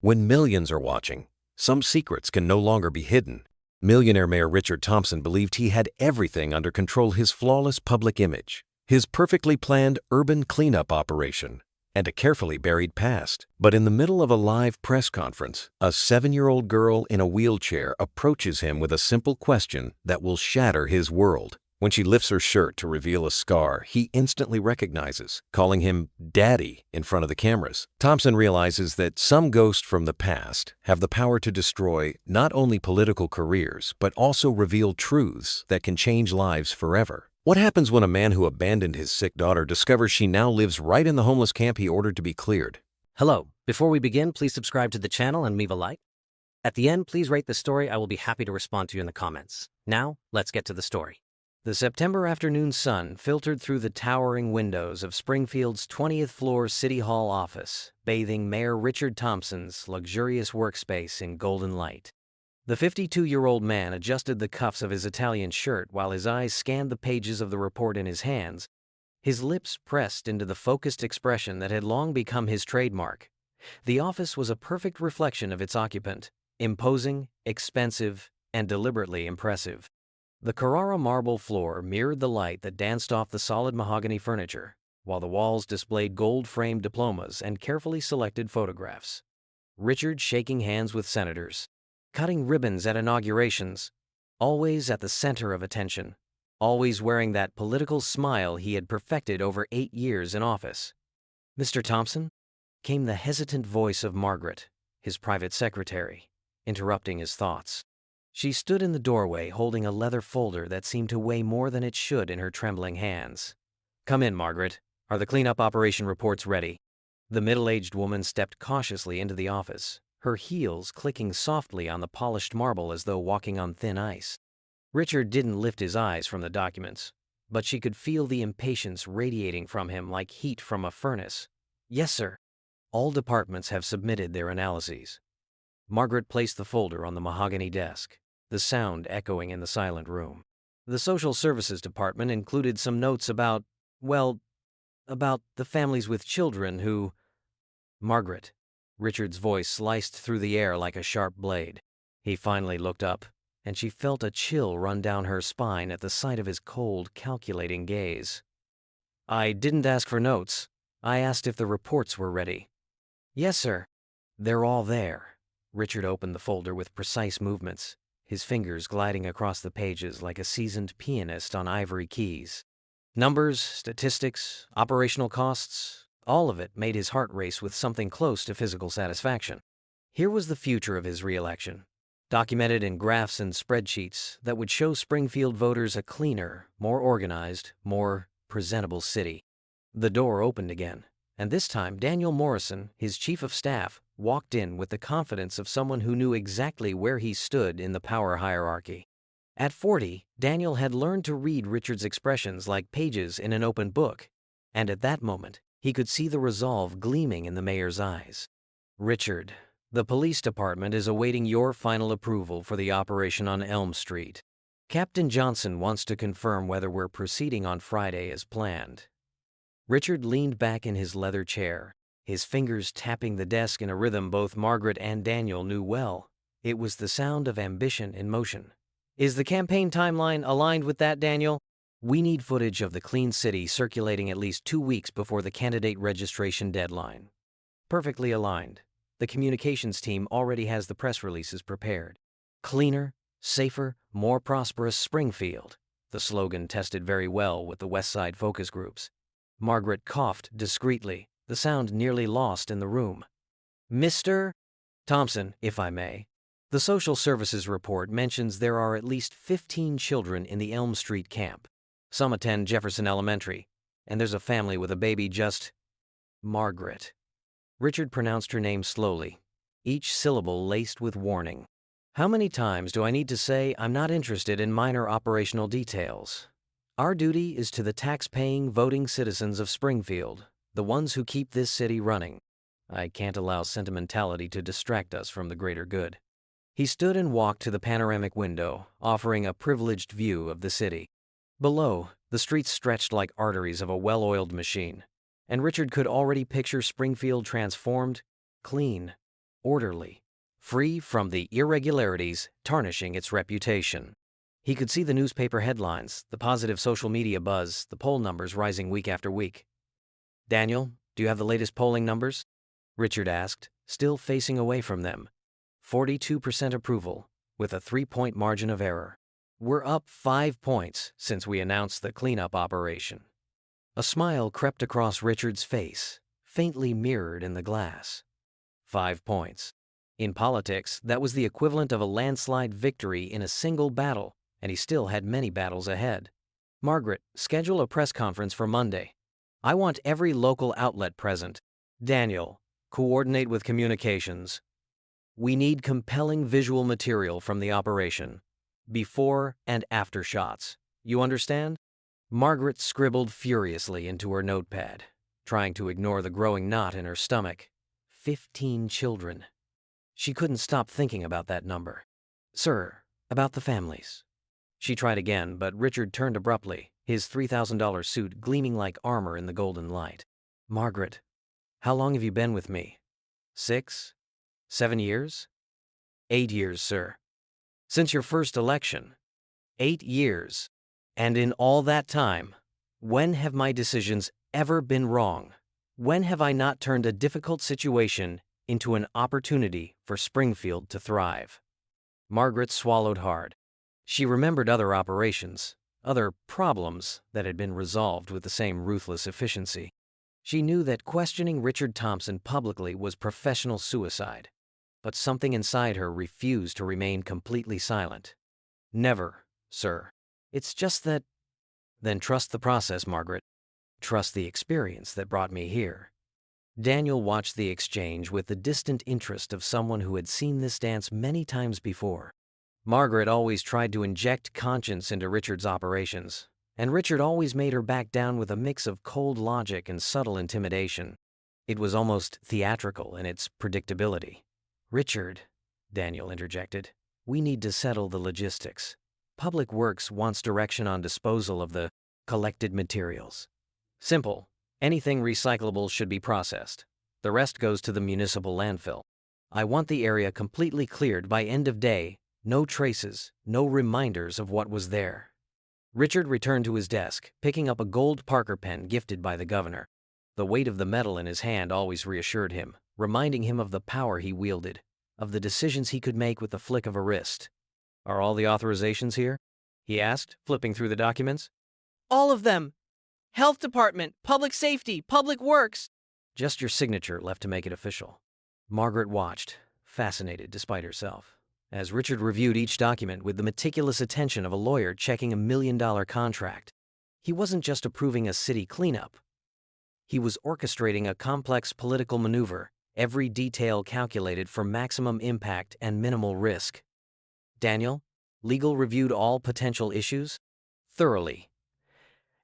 When millions are watching, some secrets can no longer be hidden. Millionaire Mayor Richard Thompson believed he had everything under control: his flawless public image, his perfectly planned urban cleanup operation, and a carefully buried past. But in the middle of a live press conference, a 7-year-old girl in a wheelchair approaches him with a simple question that will shatter his world. When she lifts her shirt to reveal a scar he instantly recognizes, calling him Daddy in front of the cameras. Thompson realizes that some ghosts from the past have the power to destroy not only political careers, but also reveal truths that can change lives forever. What happens when a man who abandoned his sick daughter discovers she now lives right in the homeless camp he ordered to be cleared? Hello. Before we begin, please subscribe to the channel and leave a like. At the end, please rate the story. I will be happy to respond to you in the comments. Now, let's get to the story. The September afternoon sun filtered through the towering windows of Springfield's 20th floor City Hall office, bathing Mayor Richard Thompson's luxurious workspace in golden light. The 52-year-old man adjusted the cuffs of his Italian shirt while his eyes scanned the pages of the report in his hands, his lips pressed into the focused expression that had long become his trademark. The office was a perfect reflection of its occupant: imposing, expensive, and deliberately impressive. The Carrara marble floor mirrored the light that danced off the solid mahogany furniture, while the walls displayed gold-framed diplomas and carefully selected photographs. Richard shaking hands with senators, cutting ribbons at inaugurations, always at the center of attention, always wearing that political smile he had perfected over 8 years in office. "Mr. Thompson?" came the hesitant voice of Margaret, his private secretary, interrupting his thoughts. She stood in the doorway holding a leather folder that seemed to weigh more than it should in her trembling hands. "Come in, Margaret. Are the cleanup operation reports ready?" The middle-aged woman stepped cautiously into the office, her heels clicking softly on the polished marble as though walking on thin ice. Richard didn't lift his eyes from the documents, but she could feel the impatience radiating from him like heat from a furnace. "Yes, sir. All departments have submitted their analyses." Margaret placed the folder on the mahogany desk, the sound echoing in the silent room. "The Social Services Department included some notes about the families with children who—" "Margaret." Richard's voice sliced through the air like a sharp blade. He finally looked up, and she felt a chill run down her spine at the sight of his cold, calculating gaze. "I didn't ask for notes. I asked if the reports were ready." "Yes, sir. They're all there." Richard opened the folder with precise movements, his fingers gliding across the pages like a seasoned pianist on ivory keys. Numbers, statistics, operational costs, all of it made his heart race with something close to physical satisfaction. Here was the future of his re-election, documented in graphs and spreadsheets that would show Springfield voters a cleaner, more organized, more presentable city. The door opened again, and this time Daniel Morrison, his chief of staff, walked in with the confidence of someone who knew exactly where he stood in the power hierarchy. At 40, Daniel had learned to read Richard's expressions like pages in an open book, and at that moment, he could see the resolve gleaming in the mayor's eyes. "Richard, the police department is awaiting your final approval for the operation on Elm Street. Captain Johnson wants to confirm whether we're proceeding on Friday as planned." Richard leaned back in his leather chair, his fingers tapping the desk in a rhythm both Margaret and Daniel knew well. It was the sound of ambition in motion. "Is the campaign timeline aligned with that, Daniel? We need footage of the clean city circulating at least 2 weeks before the candidate registration deadline." "Perfectly aligned. The communications team already has the press releases prepared." "Cleaner, safer, more prosperous Springfield." The slogan tested very well with the West Side focus groups. Margaret coughed discreetly, the sound nearly lost in the room. "Mr. Thompson, if I may, the Social Services report mentions there are at least 15 children in the Elm Street camp. Some attend Jefferson Elementary, and there's a family with a baby just—" "Margaret." Richard pronounced her name slowly, each syllable laced with warning. "How many times do I need to say I'm not interested in minor operational details? Our duty is to the tax-paying, voting citizens of Springfield, the ones who keep this city running. I can't allow sentimentality to distract us from the greater good." He stood and walked to the panoramic window, offering a privileged view of the city. Below, the streets stretched like arteries of a well-oiled machine, and Richard could already picture Springfield transformed, clean, orderly, free from the irregularities tarnishing its reputation. He could see the newspaper headlines, the positive social media buzz, the poll numbers rising week after week. "Daniel, do you have the latest polling numbers?" Richard asked, still facing away from them. 42% approval, with a 3-point margin of error. "We're up 5 points since we announced the cleanup operation." A smile crept across Richard's face, faintly mirrored in the glass. 5 points. In politics, that was the equivalent of a landslide victory in a single battle, and he still had many battles ahead. "Margaret, schedule a press conference for Monday. I want every local outlet present. Daniel, coordinate with communications. We need compelling visual material from the operation, before and after shots. You understand?" Margaret scribbled furiously into her notepad, trying to ignore the growing knot in her stomach. 15 children. She couldn't stop thinking about that number. "Sir, about the families." She tried again, but Richard turned abruptly, his $3,000 suit gleaming like armor in the golden light. "Margaret, how long have you been with me? 6? 7 years?" 8 years, sir. Since your first election. 8 years. And in all that time, when have my decisions ever been wrong? When have I not turned a difficult situation into an opportunity for Springfield to thrive?" Margaret swallowed hard. She remembered other operations, other problems that had been resolved with the same ruthless efficiency. She knew that questioning Richard Thompson publicly was professional suicide, but something inside her refused to remain completely silent. "Never, sir. It's just that—" "Then trust the process, Margaret. Trust the experience that brought me here." Daniel watched the exchange with the distant interest of someone who had seen this dance many times before. Margaret always tried to inject conscience into Richard's operations, and Richard always made her back down with a mix of cold logic and subtle intimidation. It was almost theatrical in its predictability. "Richard," Daniel interjected, "we need to settle the logistics. Public Works wants direction on disposal of the collected materials. Simple. Anything recyclable should be processed. The rest goes to the municipal landfill. I want the area completely cleared by end of day, no traces, no reminders of what was there." Richard returned to his desk, picking up a gold Parker pen gifted by the governor. The weight of the metal in his hand always reassured him, reminding him of the power he wielded, of the decisions he could make with the flick of a wrist. "Are all the authorizations here?" he asked, flipping through the documents. "All of them. Health Department, Public Safety, Public Works." "Just your signature left to make it official." Margaret watched, fascinated despite herself, as Richard reviewed each document with the meticulous attention of a lawyer checking $1 million contract. He wasn't just approving a city cleanup. He was orchestrating a complex political maneuver, every detail calculated for maximum impact and minimal risk. "Daniel, legal reviewed all potential issues?" "Thoroughly.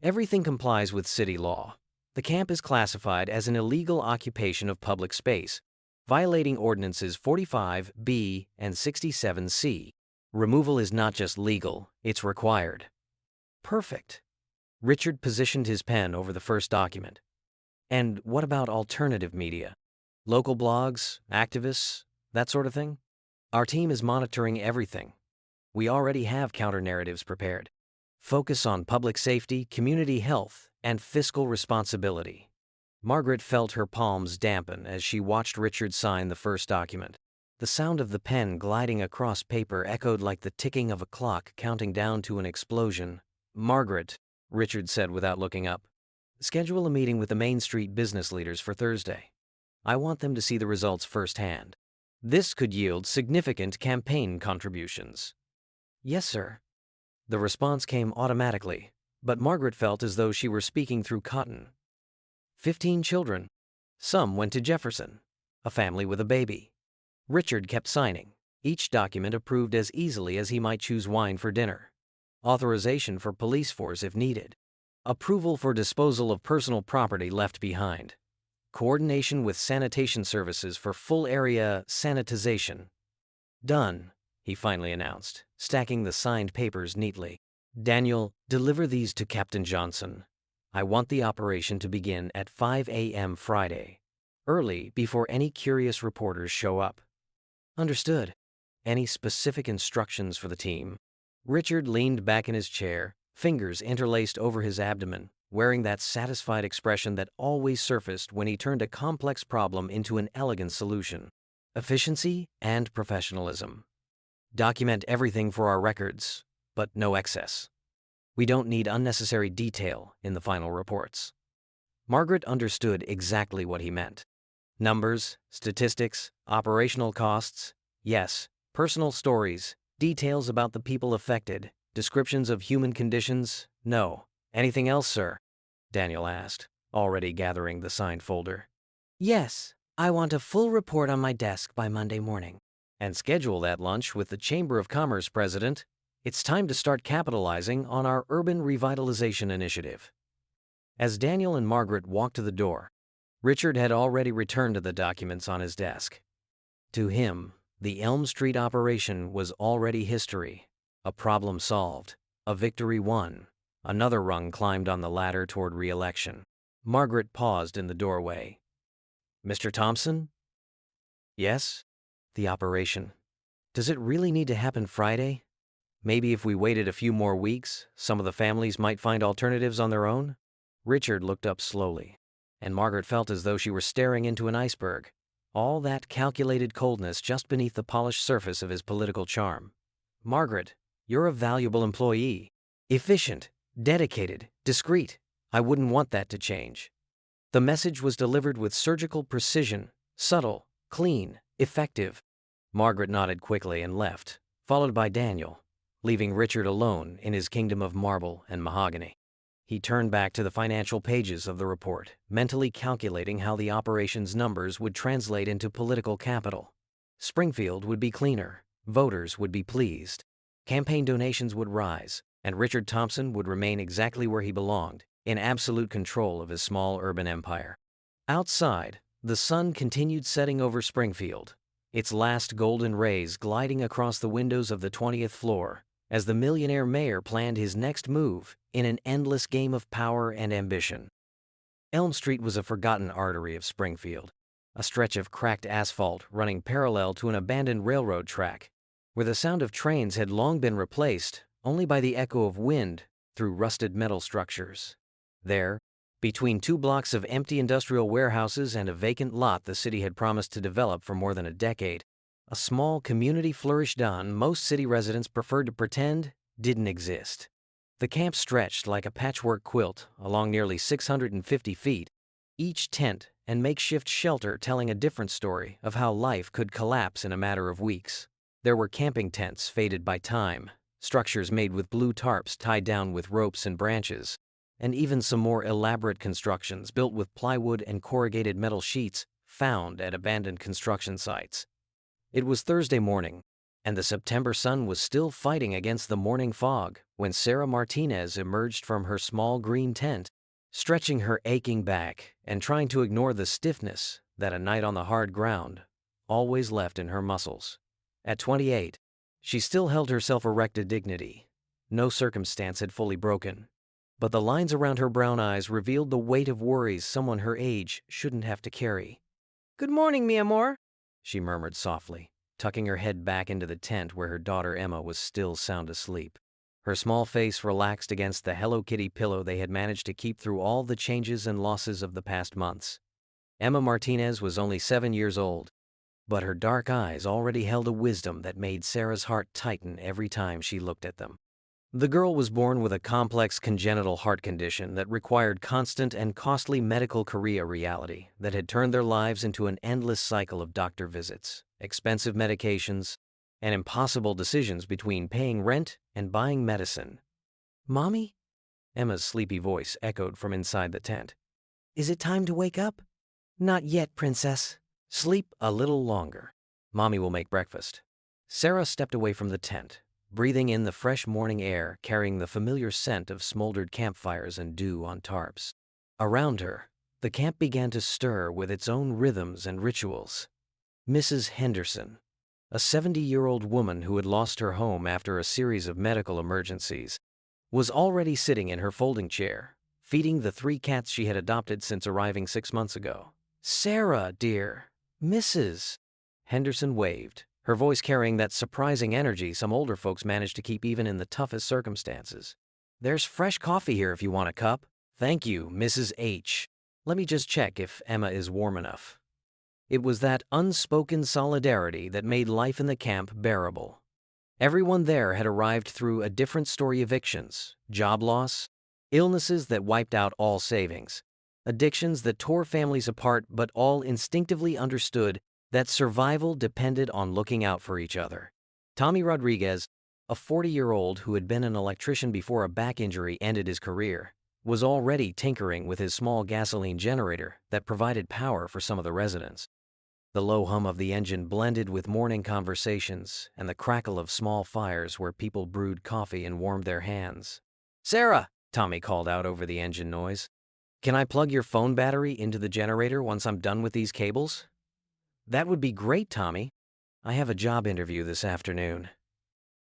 Everything complies with city law. The camp is classified as an illegal occupation of public space, violating ordinances 45B and 67C. Removal is not just legal, it's required." "Perfect." Richard positioned his pen over the first document. "And what about alternative media? Local blogs, activists, that sort of thing?" "Our team is monitoring everything. We already have counter-narratives prepared. Focus on public safety, community health, and fiscal responsibility." Margaret felt her palms dampen as she watched Richard sign the first document. The sound of the pen gliding across paper echoed like the ticking of a clock counting down to an explosion. "Margaret," Richard said without looking up, "schedule a meeting with the Main Street business leaders for Thursday. I want them to see the results firsthand. This could yield significant campaign contributions." "Yes, sir." The response came automatically, but Margaret felt as though she were speaking through cotton. 15 children. Some went to Jefferson, a family with a baby. Richard kept signing, each document approved as easily as he might choose wine for dinner. Authorization for police force if needed. Approval for disposal of personal property left behind. Coordination with sanitation services for full area sanitization. "Done," he finally announced, stacking the signed papers neatly. "Daniel, deliver these to Captain Johnson. I want the operation to begin at 5 a.m. Friday, early before any curious reporters show up." Understood. Any specific instructions for the team? Richard leaned back in his chair, fingers interlaced over his abdomen, wearing that satisfied expression that always surfaced when he turned a complex problem into an elegant solution. Efficiency and professionalism. Document everything for our records, but no excess. We don't need unnecessary detail in the final reports. Margaret understood exactly what he meant. Numbers, statistics, operational costs, yes, personal stories, details about the people affected, descriptions of human conditions, no. Anything else, sir? Daniel asked, already gathering the signed folder. Yes, I want a full report on my desk by Monday morning. And schedule that lunch with the Chamber of Commerce president. It's time to start capitalizing on our urban revitalization initiative. As Daniel and Margaret walked to the door, Richard had already returned to the documents on his desk. To him, the Elm Street operation was already history, a problem solved, a victory won, another rung climbed on the ladder toward re-election. Margaret paused in the doorway. Mr. Thompson? Yes? The operation. Does it really need to happen Friday? Maybe if we waited a few more weeks, some of the families might find alternatives on their own? Richard looked up slowly, and Margaret felt as though she were staring into an iceberg, all that calculated coldness just beneath the polished surface of his political charm. Margaret, you're a valuable employee. Efficient, dedicated, discreet. I wouldn't want that to change. The message was delivered with surgical precision, subtle, clean, effective. Margaret nodded quickly and left, followed by Daniel, leaving Richard alone in his kingdom of marble and mahogany. He turned back to the financial pages of the report, mentally calculating how the operation's numbers would translate into political capital. Springfield would be cleaner, voters would be pleased, campaign donations would rise, and Richard Thompson would remain exactly where he belonged, in absolute control of his small urban empire. Outside, the sun continued setting over Springfield, its last golden rays gliding across the windows of the 20th floor, as the millionaire mayor planned his next move in an endless game of power and ambition. Elm Street was a forgotten artery of Springfield, a stretch of cracked asphalt running parallel to an abandoned railroad track, where the sound of trains had long been replaced only by the echo of wind through rusted metal structures. There, between 2 blocks of empty industrial warehouses and a vacant lot the city had promised to develop for more than a decade, a small community flourished on most city residents preferred to pretend didn't exist. The camp stretched like a patchwork quilt along nearly 650 feet, each tent and makeshift shelter telling a different story of how life could collapse in a matter of weeks. There were camping tents faded by time, structures made with blue tarps tied down with ropes and branches, and even some more elaborate constructions built with plywood and corrugated metal sheets found at abandoned construction sites. It was Thursday morning, and the September sun was still fighting against the morning fog when Sarah Martinez emerged from her small green tent, stretching her aching back and trying to ignore the stiffness that a night on the hard ground always left in her muscles. At 28, she still held herself erect to dignity. No circumstance had fully broken, but the lines around her brown eyes revealed the weight of worries someone her age shouldn't have to carry. Good morning, mi amor, she murmured softly, tucking her head back into the tent where her daughter Emma was still sound asleep. Her small face relaxed against the Hello Kitty pillow they had managed to keep through all the changes and losses of the past months. Emma Martinez was only 7 years old, but her dark eyes already held a wisdom that made Sarah's heart tighten every time she looked at them. The girl was born with a complex congenital heart condition that required constant and costly medical Korea reality that had turned their lives into an endless cycle of doctor visits, expensive medications, and impossible decisions between paying rent and buying medicine. Mommy? Emma's sleepy voice echoed from inside the tent. Is it time to wake up? Not yet, princess. Sleep a little longer. Mommy will make breakfast. Sarah stepped away from the tent, breathing in the fresh morning air, carrying the familiar scent of smoldered campfires and dew on tarps. Around her, the camp began to stir with its own rhythms and rituals. Mrs. Henderson, a 70-year-old woman who had lost her home after a series of medical emergencies, was already sitting in her folding chair, feeding the 3 cats she had adopted since arriving 6 months ago. "Sarah, dear." Mrs. Henderson waved, her voice carrying that surprising energy some older folks manage to keep even in the toughest circumstances. "There's fresh coffee here if you want a cup." "Thank you, Mrs. H. Let me just check if Emma is warm enough." It was that unspoken solidarity that made life in the camp bearable. Everyone there had arrived through a different story: evictions, job loss, illnesses that wiped out all savings, addictions that tore families apart, but all instinctively understood that survival depended on looking out for each other. Tommy Rodriguez, a 40-year-old who had been an electrician before a back injury ended his career, was already tinkering with his small gasoline generator that provided power for some of the residents. The low hum of the engine blended with morning conversations and the crackle of small fires where people brewed coffee and warmed their hands. "Sarah," Tommy called out over the engine noise, "can I plug your phone battery into the generator once I'm done with these cables?" "That would be great, Tommy. I have a job interview this afternoon."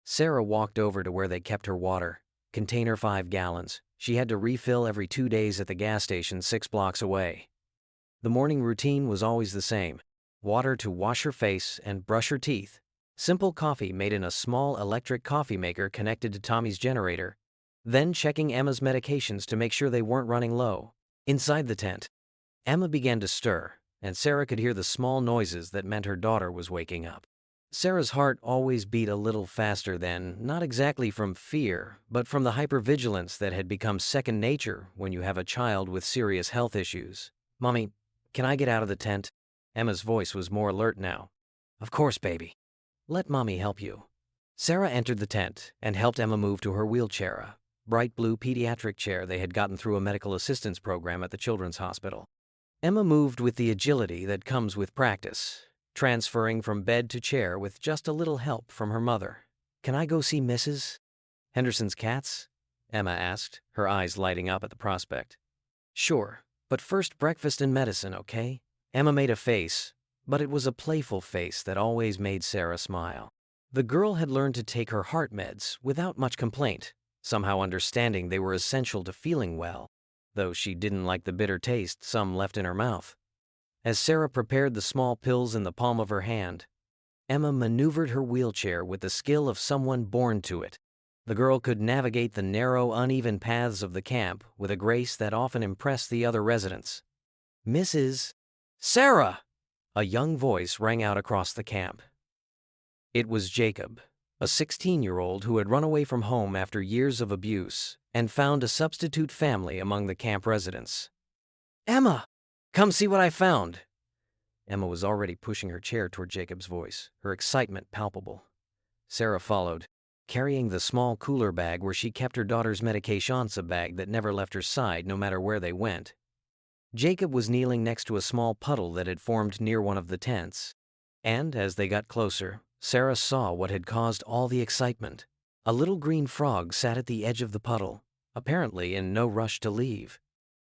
Sarah walked over to where they kept her water, container 5 gallons. She had to refill every 2 days at the gas station 6 blocks away. The morning routine was always the same: water to wash her face and brush her teeth, simple coffee made in a small electric coffee maker connected to Tommy's generator, then checking Emma's medications to make sure they weren't running low. Inside the tent, Emma began to stir, and Sarah could hear the small noises that meant her daughter was waking up. Sarah's heart always beat a little faster then, not exactly from fear, but from the hypervigilance that had become second nature when you have a child with serious health issues. "Mommy, can I get out of the tent?" Emma's voice was more alert now. "Of course, baby. Let Mommy help you." Sarah entered the tent and helped Emma move to her wheelchair, a bright blue pediatric chair they had gotten through a medical assistance program at the children's hospital. Emma moved with the agility that comes with practice, transferring from bed to chair with just a little help from her mother. "Can I go see Mrs. Henderson's cats?" Emma asked, her eyes lighting up at the prospect. "Sure, but first breakfast and medicine, okay?" Emma made a face, but it was a playful face that always made Sarah smile. The girl had learned to take her heart meds without much complaint, somehow understanding they were essential to feeling well, though she didn't like the bitter taste some left in her mouth. As Sarah prepared the small pills in the palm of her hand, Emma maneuvered her wheelchair with the skill of someone born to it. The girl could navigate the narrow, uneven paths of the camp with a grace that often impressed the other residents. "Mrs. Sarah!" A young voice rang out across the camp. It was Jacob, a 16-year-old who had run away from home after years of abuse and found a substitute family among the camp residents. "Emma, come see what I found." Emma was already pushing her chair toward Jacob's voice, her excitement palpable. Sarah followed, carrying the small cooler bag where she kept her daughter's medications, a bag that never left her side no matter where they went. Jacob was kneeling next to a small puddle that had formed near one of the tents, and as they got closer, Sarah saw what had caused all the excitement. A little green frog sat at the edge of the puddle, apparently in no rush to leave.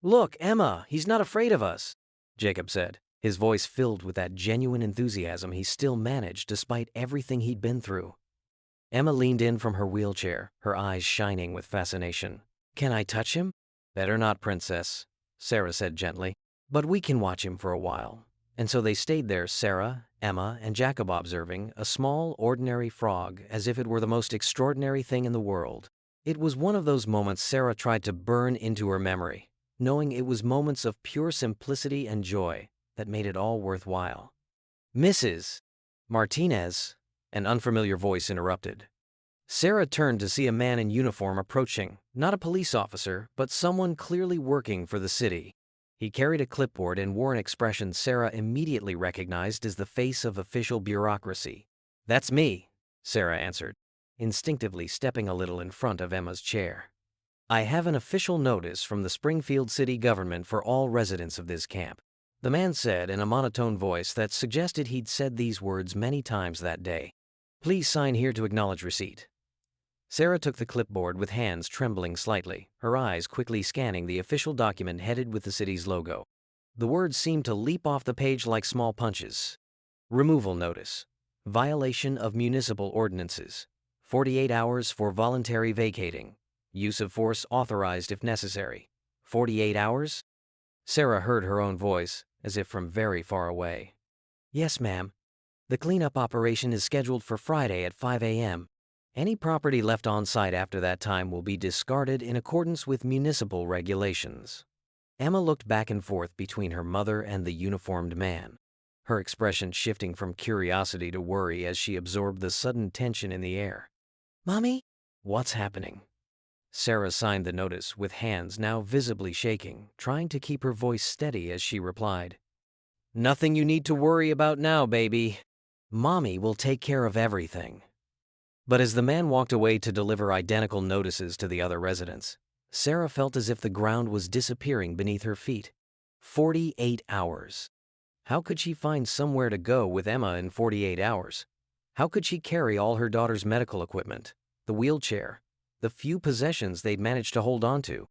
"Look, Emma, he's not afraid of us," Jacob said, his voice filled with that genuine enthusiasm he still managed despite everything he'd been through. Emma leaned in from her wheelchair, her eyes shining with fascination. "Can I touch him?" "Better not, princess," Sarah said gently. "But we can watch him for a while." And so they stayed there, Sarah, Emma, and Jacob, observing a small, ordinary frog as if it were the most extraordinary thing in the world. It was one of those moments Sarah tried to burn into her memory, knowing it was moments of pure simplicity and joy that made it all worthwhile. "Mrs. Martinez," an unfamiliar voice interrupted. Sarah turned to see a man in uniform approaching, not a police officer, but someone clearly working for the city. He carried a clipboard and wore an expression Sarah immediately recognized as the face of official bureaucracy. "That's me," Sarah answered, instinctively stepping a little in front of Emma's chair. "I have an official notice from the Springfield city government for all residents of this camp," the man said in a monotone voice that suggested he'd said these words many times that day. "Please sign here to acknowledge receipt." Sarah took the clipboard with hands trembling slightly, her eyes quickly scanning the official document headed with the city's logo. The words seemed to leap off the page like small punches. Removal notice. Violation of municipal ordinances. 48 hours for voluntary vacating. Use of force authorized if necessary. 48 hours? Sarah heard her own voice, as if from very far away. "Yes, ma'am. The cleanup operation is scheduled for Friday at 5 a.m. Any property left on site after that time will be discarded in accordance with municipal regulations. Emma looked back and forth between her mother and the uniformed man, her expression shifting from curiosity to worry as she absorbed the sudden tension in the air. "Mommy?" "What's happening?" Sarah signed the notice with hands now visibly shaking, trying to keep her voice steady as she replied, "Nothing you need to worry about now, baby. Mommy will take care of everything." But as the man walked away to deliver identical notices to the other residents, Sarah felt as if the ground was disappearing beneath her feet. 48 hours. How could she find somewhere to go with Emma in 48 hours? How could she carry all her daughter's medical equipment, the wheelchair, the few possessions they'd managed to hold on to?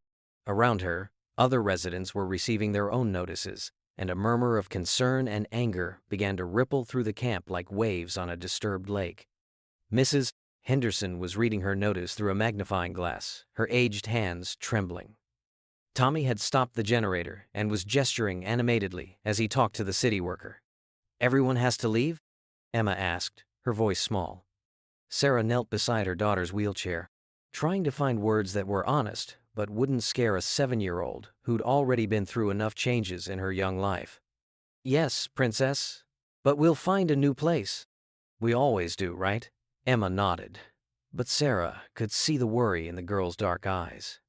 Around her, other residents were receiving their own notices, and a murmur of concern and anger began to ripple through the camp like waves on a disturbed lake. Mrs. Henderson was reading her notice through a magnifying glass, her aged hands trembling. Tommy had stopped the generator and was gesturing animatedly as he talked to the city worker. "Everyone has to leave?" Emma asked, her voice small. Sarah knelt beside her daughter's wheelchair, trying to find words that were honest but wouldn't scare a 7-year-old who'd already been through enough changes in her young life. "Yes, princess, but we'll find a new place. We always do, right?" Emma nodded, but Sarah could see the worry in the girl's dark eyes.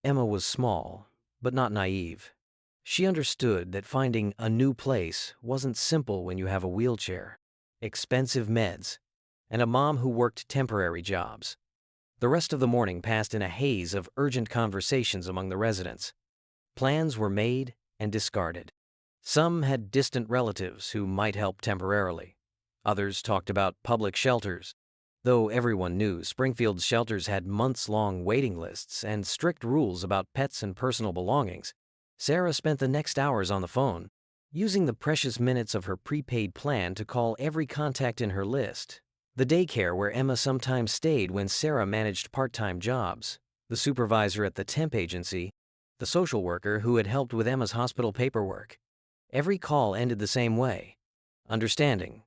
Emma was small, but not naive. She understood that finding a new place wasn't simple when you have a wheelchair, expensive meds, and a mom who worked temporary jobs. The rest of the morning passed in a haze of urgent conversations among the residents. Plans were made and discarded. Some had distant relatives who might help temporarily. Others talked about public shelters, though everyone knew Springfield's shelters had months-long waiting lists and strict rules about pets and personal belongings. Sarah spent the next hours on the phone, using the precious minutes of her prepaid plan to call every contact in her list. The daycare where Emma sometimes stayed when Sarah managed part-time jobs, the supervisor at the temp agency, the social worker who had helped with Emma's hospital paperwork. Every call ended the same way: understanding,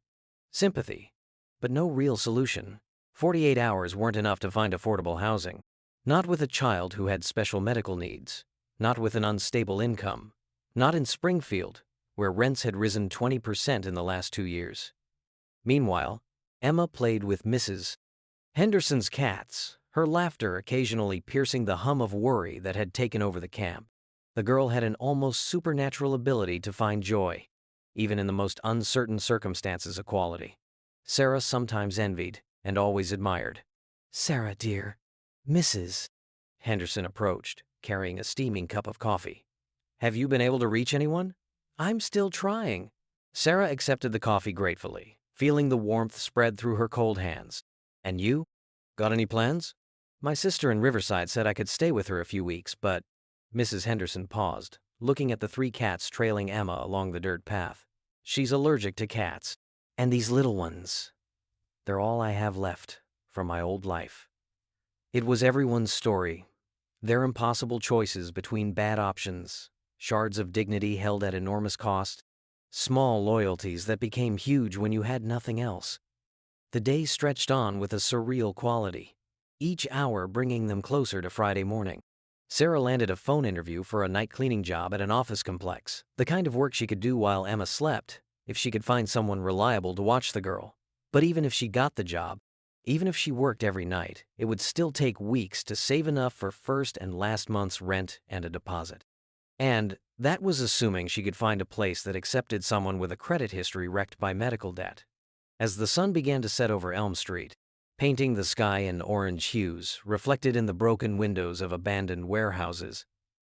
sympathy, but no real solution. 48 hours weren't enough to find affordable housing. Not with a child who had special medical needs. Not with an unstable income. Not in Springfield, where rents had risen 20% in the last 2 years. Meanwhile, Emma played with Mrs. Henderson's cats, her laughter occasionally piercing the hum of worry that had taken over the camp. The girl had an almost supernatural ability to find joy, even in the most uncertain circumstances of quality. Sarah sometimes envied and always admired. "Sarah, dear." Mrs. Henderson approached, carrying a steaming cup of coffee. "Have you been able to reach anyone?" "I'm still trying." Sarah accepted the coffee gratefully, feeling the warmth spread through her cold hands. "And you? Got any plans?" "My sister in Riverside said I could stay with her a few weeks, but—" Mrs. Henderson paused, looking at the 3 cats trailing Emma along the dirt path. "She's allergic to cats. And these little ones. They're all I have left from my old life." It was everyone's story. Their impossible choices between bad options, shards of dignity held at enormous cost, small loyalties that became huge when you had nothing else. The day stretched on with a surreal quality, each hour bringing them closer to Friday morning. Sarah landed a phone interview for a night cleaning job at an office complex, the kind of work she could do while Emma slept, if she could find someone reliable to watch the girl. But even if she got the job, even if she worked every night, it would still take weeks to save enough for first and last month's rent and a deposit. And that was assuming she could find a place that accepted someone with a credit history wrecked by medical debt. As the sun began to set over Elm Street, painting the sky in orange hues reflected in the broken windows of abandoned warehouses,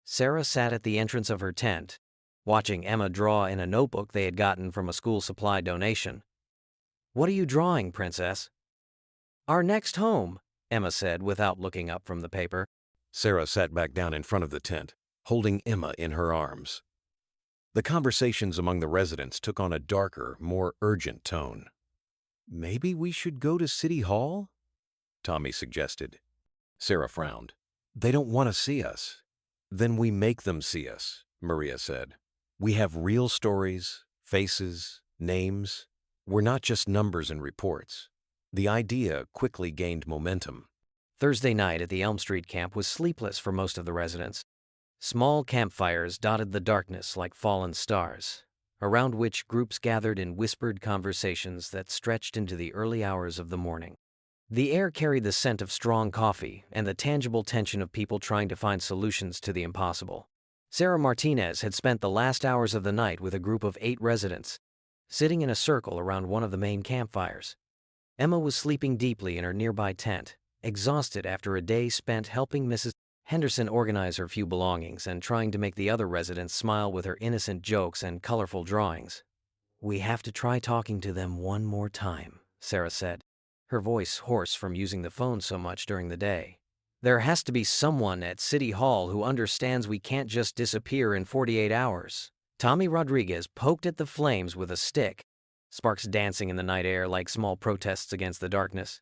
Sarah sat at the entrance of her tent, watching Emma draw in a notebook they had gotten from a school supply donation. "What are you drawing, princess?" "Our next home," Emma said without looking up from the paper. Sarah sat back down in front of the tent, holding Emma in her arms. The conversations among the residents took on a darker, more urgent tone. "Maybe we should go to City Hall?" Tommy suggested. Sarah frowned. "They don't want to see us." "Then we make them see us," Maria said. "We have real stories, faces, names. were not just numbers and reports. The idea quickly gained momentum. Thursday night at the Elm Street camp was sleepless for most of the residents. Small campfires dotted the darkness like fallen stars, around which groups gathered in whispered conversations that stretched into the early hours of the morning. The air carried the scent of strong coffee and the tangible tension of people trying to find solutions to the impossible. Sarah Martinez had spent the last hours of the night with a group of 8 residents, sitting in a circle around one of the main campfires. Emma was sleeping deeply in her nearby tent, exhausted after a day spent helping Mrs. Henderson organize her few belongings and trying to make the other residents smile with her innocent jokes and colorful drawings. "We have to try talking to them one more time," Sarah said, her voice hoarse from using the phone so much during the day. "There has to be someone at City Hall who understands we can't just disappear in 48 hours. Tommy Rodriguez poked at the flames with a stick, sparks dancing in the night air like small protests against the darkness.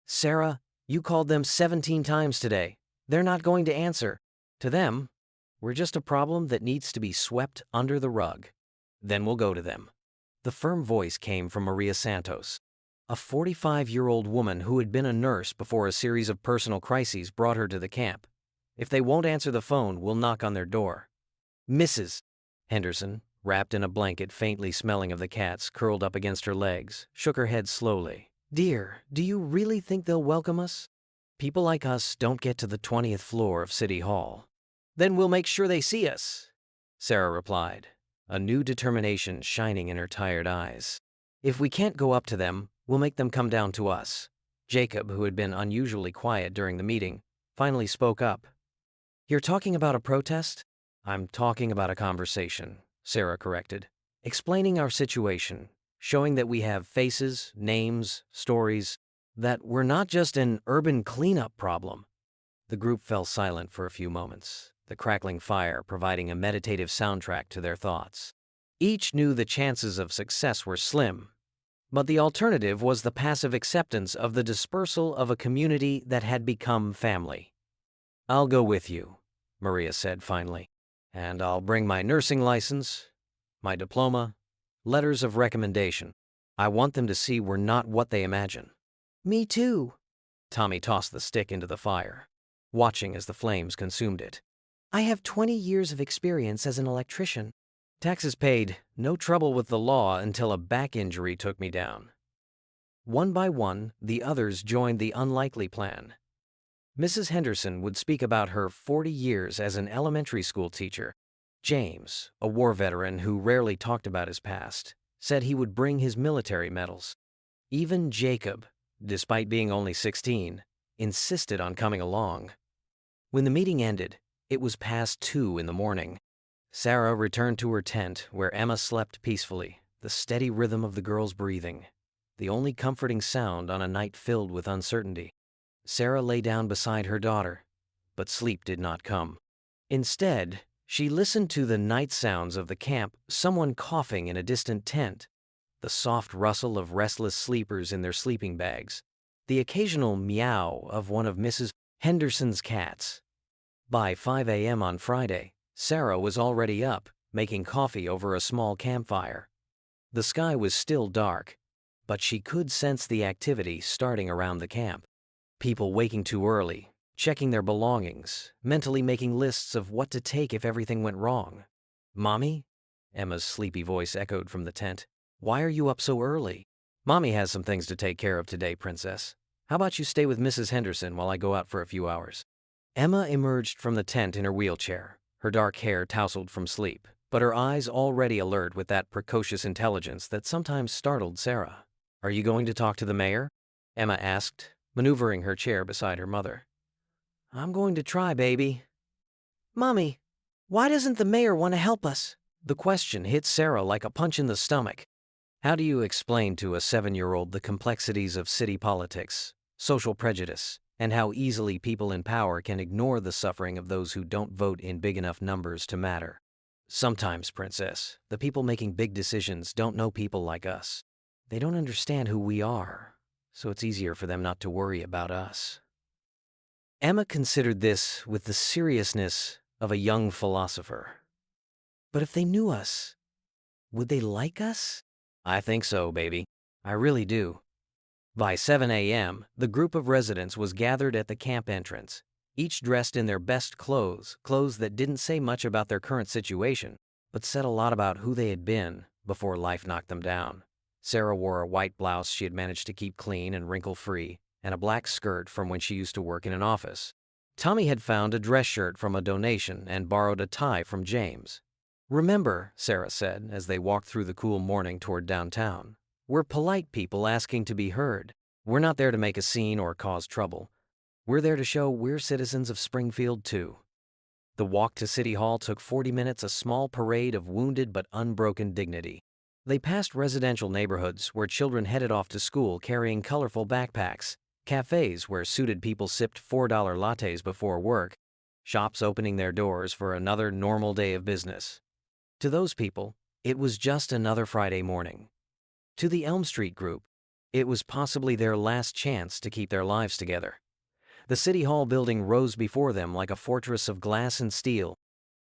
"Sarah, you called them 17 times today. They're not going to answer. To them, we're just a problem that needs to be swept under the rug. Then we'll go to them." The firm voice came from Maria Santos, a 45-year-old woman who had been a nurse before a series of personal crises brought her to the camp. "If they won't answer the phone, we'll knock on their door." Mrs. Henderson, wrapped in a blanket faintly smelling of the cats curled up against her legs, shook her head slowly. "Dear, do you really think they'll welcome us? People like us don't get to the 20th floor of City Hall." "Then we'll make sure they see us," Sarah replied, a new determination shining in her tired eyes. "If we can't go up to them, we'll make them come down to us." Jacob, who had been unusually quiet during the meeting, finally spoke up. "You're talking about a protest?" "I'm talking about a conversation," Sarah corrected, "explaining our situation, showing that we have faces, names, stories, that we're not just an urban cleanup problem." The group fell silent for a few moments, the crackling fire providing a meditative soundtrack to their thoughts. Each knew the chances of success were slim, but the alternative was the passive acceptance of the dispersal of a community that had become family. "I'll go with you," Maria said finally, "and I'll bring my nursing license, my diploma, letters of recommendation. I want them to see we're not what they imagine." "Me too." Tommy tossed the stick into the fire, watching as the flames consumed it. "I have 20 years of experience as an electrician. Taxes paid, no trouble with the law until a back injury took me down." One by one, the others joined the unlikely plan. Mrs. Henderson would speak about her 40 years as an elementary school teacher. James, a war veteran who rarely talked about his past, said he would bring his military medals. Even Jacob, despite being only 16, insisted on coming along. When the meeting ended, it was past 2 in the morning. Sarah returned to her tent where Emma slept peacefully, the steady rhythm of the girl's breathing, the only comforting sound on a night filled with uncertainty. Sarah lay down beside her daughter, but sleep did not come. Instead, she listened to the night sounds of the camp, someone coughing in a distant tent, the soft rustle of restless sleepers in their sleeping bags, the occasional meow of one of Mrs. Henderson's cats. By 5 a.m. on Friday, Sarah was already up, making coffee over a small campfire. The sky was still dark, but she could sense the activity starting around the camp. People waking too early, checking their belongings, mentally making lists of what to take if everything went wrong. "Mommy?" Emma's sleepy voice echoed from the tent. "Why are you up so early?" "Mommy has some things to take care of today, Princess. How about you stay with Mrs. Henderson while I go out for a few hours?" Emma emerged from the tent in her wheelchair, her dark hair tousled from sleep, but her eyes already alert with that precocious intelligence that sometimes startled Sarah. "Are you going to talk to the mayor?" Emma asked, maneuvering her chair beside her mother. "I'm going to try, baby." "Mommy, why doesn't the mayor want to help us?" The question hit Sarah like a punch in the stomach. How do you explain to a 7-year-old the complexities of city politics, social prejudice, and how easily people in power can ignore the suffering of those who don't vote in big enough numbers to matter? "Sometimes, Princess, the people making big decisions don't know people like us. They don't understand who we are, so it's easier for them not to worry about us." Emma considered this with the seriousness of a young philosopher. "But if they knew us, would they like us?" "I think so, baby. I really do. By 7 a.m., the group of residents was gathered at the camp entrance, each dressed in their best clothes, clothes that didn't say much about their current situation, but said a lot about who they had been before life knocked them down. Sarah wore a white blouse she had managed to keep clean and wrinkle-free, and a black skirt from when she used to work in an office. Tommy had found a dress shirt from a donation and borrowed a tie from James. "Remember," Sarah said as they walked through the cool morning toward downtown, "we're polite people asking to be heard. We're not there to make a scene or cause trouble. We're there to show we're citizens of Springfield, too." The walk to City Hall took 40 minutes, a small parade of wounded but unbroken dignity. They passed residential neighborhoods where children headed off to school carrying colorful backpacks, cafes where suited people sipped $4 lattes before work, shops opening their doors for another normal day of business. To those people, it was just another Friday morning. To the Elm Street group, it was possibly their last chance to keep their lives together. The City Hall building rose before them like a fortress of glass and steel,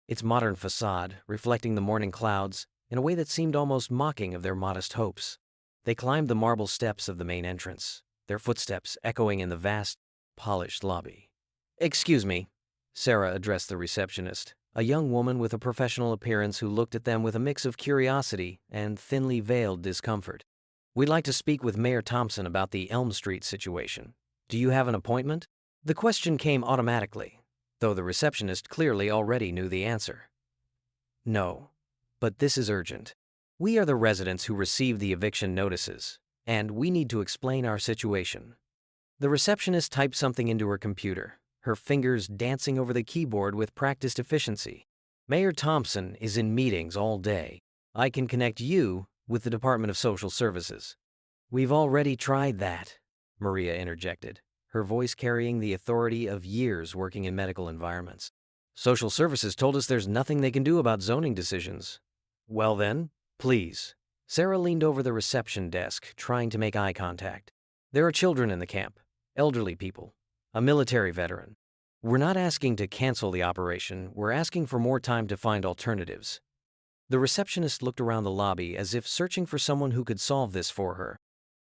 its modern facade reflecting the morning clouds in a way that seemed almost mocking of their modest hopes. They climbed the marble steps of the main entrance, their footsteps echoing in the vast, polished lobby. "Excuse me," Sarah addressed the receptionist, a young woman with a professional appearance who looked at them with a mix of curiosity and thinly veiled discomfort. "We'd like to speak with Mayor Thompson about the Elm Street situation. Do you have an appointment?" The question came automatically, though the receptionist clearly already knew the answer. "No, but this is urgent. We are the residents who received the eviction notices, and we need to explain our situation." The receptionist typed something into her computer, her fingers dancing over the keyboard with practiced efficiency. "Mayor Thompson is in meetings all day. I can connect you with the Department of Social Services." "We've already tried that," Maria interjected, her voice carrying the authority of years working in medical environments. "Social Services told us there's nothing they can do about zoning decisions." "Well then, please." Sarah leaned over the reception desk, trying to make eye contact. "There are children in the camp, elderly people, a military veteran. We're not asking to cancel the operation, we're asking for more time to find alternatives." The receptionist looked around the lobby as if searching for someone who could solve this for her.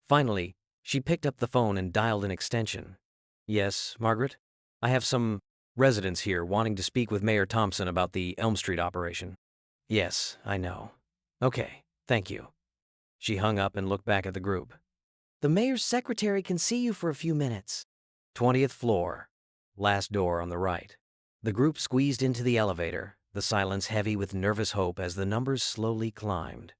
Finally, she picked up the phone and dialed an extension. "Yes, Margaret? I have some residents here wanting to speak with Mayor Thompson about the Elm Street operation." "Yes, I know. Okay, thank you." She hung up and looked back at the group. "The mayor's secretary can see you for a few minutes." 20th floor. Last door on the right. The group squeezed into the elevator, the silence heavy with nervous hope as the numbers slowly climbed.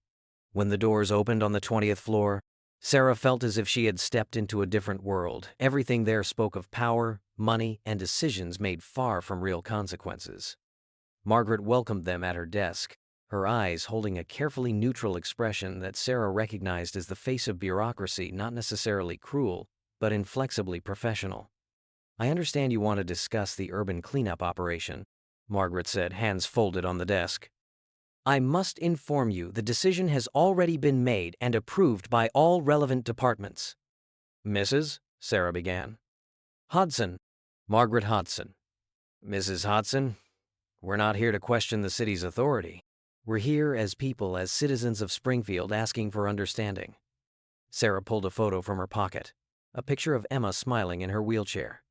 When the doors opened on the 20th floor, Sarah felt as if she had stepped into a different world. Everything there spoke of power, money, and decisions made far from real consequences. Margaret welcomed them at her desk, her eyes holding a carefully neutral expression that Sarah recognized as the face of bureaucracy, not necessarily cruel, but inflexibly professional. "I understand you want to discuss the urban cleanup operation," Margaret said, hands folded on the desk. "I must inform you the decision has already been made and approved by all relevant departments." "Mrs.?" Sarah began. "Hodson. Margaret Hodson." "Mrs. Hodson, we're not here to question the city's authority. We're here as people, as citizens of Springfield, asking for understanding." Sarah pulled a photo from her pocket, a picture of Emma smiling in her wheelchair.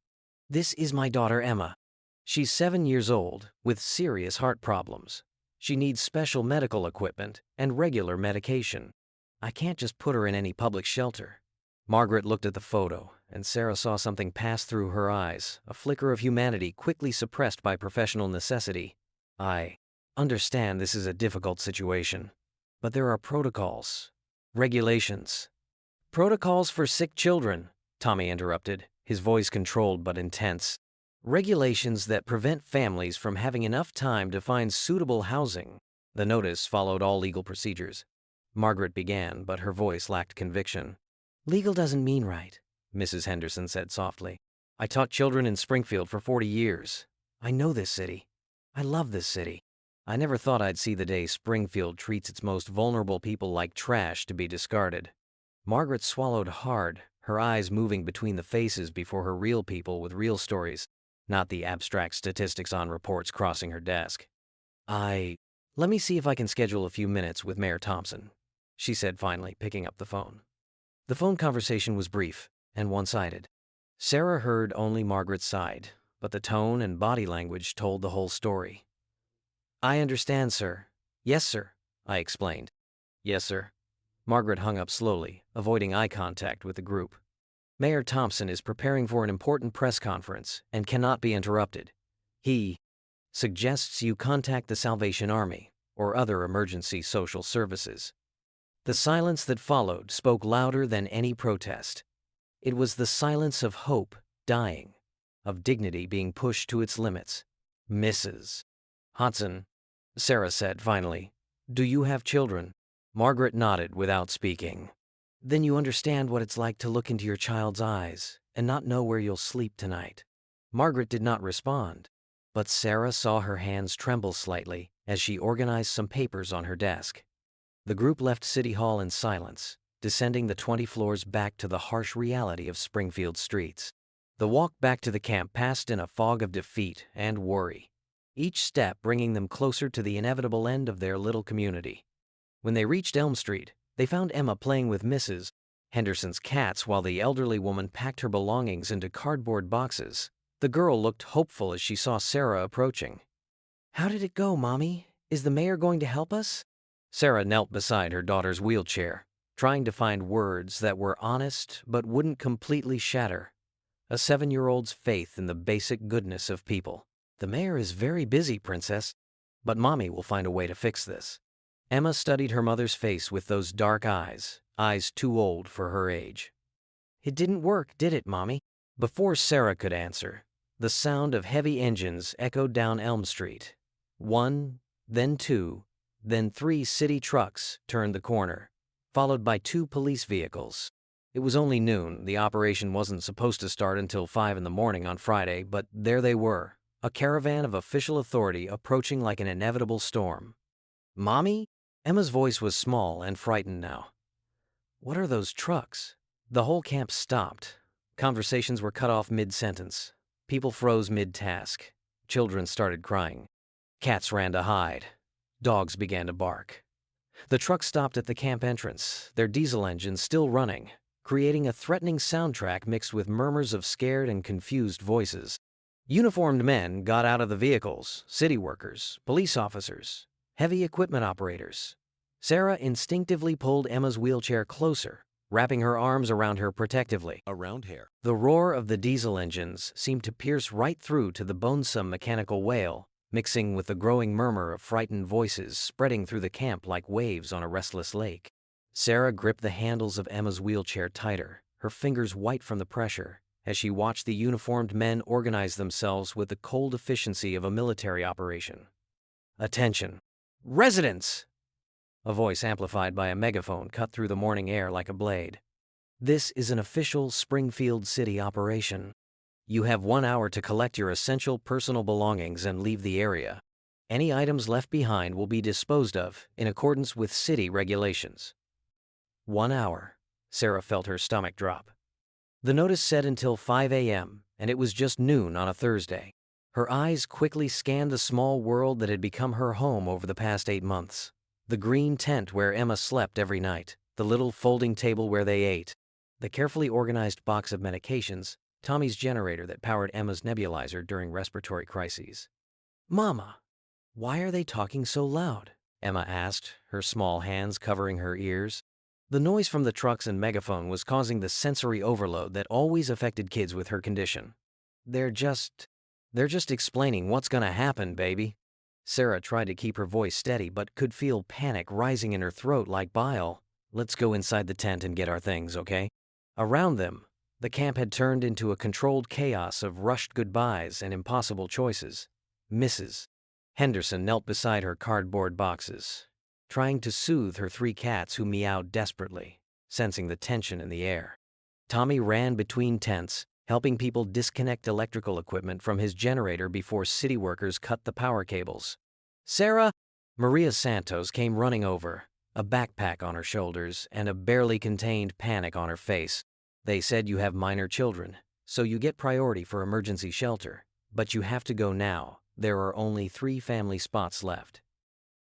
"This is my daughter Emma. She's 7 years old, with serious heart problems. She needs special medical equipment and regular medication. I can't just put her in any public shelter." Margaret looked at the photo, and Sarah saw something pass through her eyes, a flicker of humanity quickly suppressed by professional necessity. "I understand this is a difficult situation, but there are protocols, regulations." "Protocols for sick children," Tommy interrupted, his voice controlled but intense. "Regulations that prevent families from having enough time to find suitable housing." The notice followed all legal procedures. Margaret began, but her voice lacked conviction. "Legal doesn't mean right," Mrs. Henderson said softly. "I taught children in Springfield for 40 years. I know this city. I love this city. I never thought I'd see the day Springfield treats its most vulnerable people like trash to be discarded." Margaret swallowed hard, her eyes moving between the faces before her real people with real stories, not the abstract statistics on reports crossing her desk. Let me see if I can schedule a few minutes with Mayor Thompson," she said finally, picking up the phone. The phone conversation was brief and one-sided. Sarah heard only Margaret's side, but the tone and body language told the whole story. "I understand, sir." "Yes, sir," I explained. "Yes, sir." Margaret hung up slowly, avoiding eye contact with the group. "Mayor Thompson is preparing for an important press conference and cannot be interrupted. He suggests you contact the Salvation Army or other emergency social services." The silence that followed spoke louder than any protest. It was the silence of hope dying, of dignity being pushed to its limits. "Mrs. Hodson," Sarah said finally, "do you have children?" Margaret nodded without speaking. "Then you understand what it's like to look into your child's eyes and not know where you'll sleep tonight." Margaret did not respond, but Sarah saw her hands tremble slightly as she organized some papers on her desk. The group left City Hall in silence, descending the 20 floors back to the harsh reality of Springfield streets. The walk back to the camp passed in a fog of defeat and worry, each step bringing them closer to the inevitable end of their little community. When they reached Elm Street, they found Emma playing with Mrs. Henderson's cats while the elderly woman packed her belongings into cardboard boxes. The girl looked hopeful as she saw Sarah approaching. "How did it go, Mommy? Is the mayor going to help us?" Sarah knelt beside her daughter's wheelchair, trying to find words that were honest but wouldn't completely shatter a 7-year-old's faith in the basic goodness of people. "The mayor is very busy, Princess, but Mommy will find a way to fix this." Emma studied her mother's face with those dark eyes, eyes too old for her age. "It didn't work, did it, Mommy?" Before Sarah could answer, the sound of heavy engines echoed down Elm Street. 1, then 2, then 3 city trucks turned the corner, followed by 2 police vehicles. It was only noon. The operation wasn't supposed to start until 5 in the morning on Friday, but there they were, a caravan of official authority approaching like an inevitable storm. "Mommy?" Emma's voice was small and frightened now. "What are those trucks?" The whole camp stopped. Conversations were cut off mid-sentence. People froze mid-task. Children started crying. Cats ran to hide. Dogs began to bark. The trucks stopped at the camp entrance, their diesel engines still running, creating a threatening soundtrack mixed with murmurs of scared and confused voices. Uniformed men got out of the vehicles, city workers, police officers, heavy equipment operators. Sarah instinctively pulled Emma's wheelchair closer, wrapping her arms around her protectively. Around here. The roar of the diesel engines seemed to pierce right through to the bonesome mechanical wail, mixing with the growing murmur of frightened voices spreading through the camp like waves on a restless lake. Sarah gripped the handles of Emma's wheelchair tighter, her fingers white from the pressure, as she watched the uniformed men organize themselves with the cold efficiency of a military operation. "Attention! Residents!" A voice amplified by a megaphone cut through the morning air like a blade. "This is an official Springfield City operation. You have 1 hour to collect your essential personal belongings and leave the area. Any items left behind will be disposed of in accordance with city regulations." 1 hour. Sarah felt her stomach drop. The notice said until 5 a.m., and it was just noon on a Thursday. Her eyes quickly scanned the small world that had become her home over the past 8 months. The green tent where Emma slept every night, the little folding table where they ate, the carefully organized box of medications, Tommy's generator that powered Emma's nebulizer during respiratory crises. "Mama, why are they talking so loud?" Emma asked, her small hands covering her ears. The noise from the trucks and megaphone was causing the sensory overload that always affected kids with her condition. They're just explaining what's gonna happen, baby." Sarah tried to keep her voice steady but could feel panic rising in her throat like bile. "Let's go inside the tent and get our things, okay?" Around them, the camp had turned into a controlled chaos of rushed goodbyes and impossible choices. Mrs. Henderson knelt beside her cardboard boxes, trying to soothe her 3 cats who meowed desperately, sensing the tension in the air. Tommy ran between tents, helping people disconnect electrical equipment from his generator before city workers cut the power cables. "Sarah!" Maria Santos came running over, a backpack on her shoulders and a barely contained panic on her face. "They said you have minor children, so you get priority for emergency shelter, but you have to go now. There are only 3 family spots left."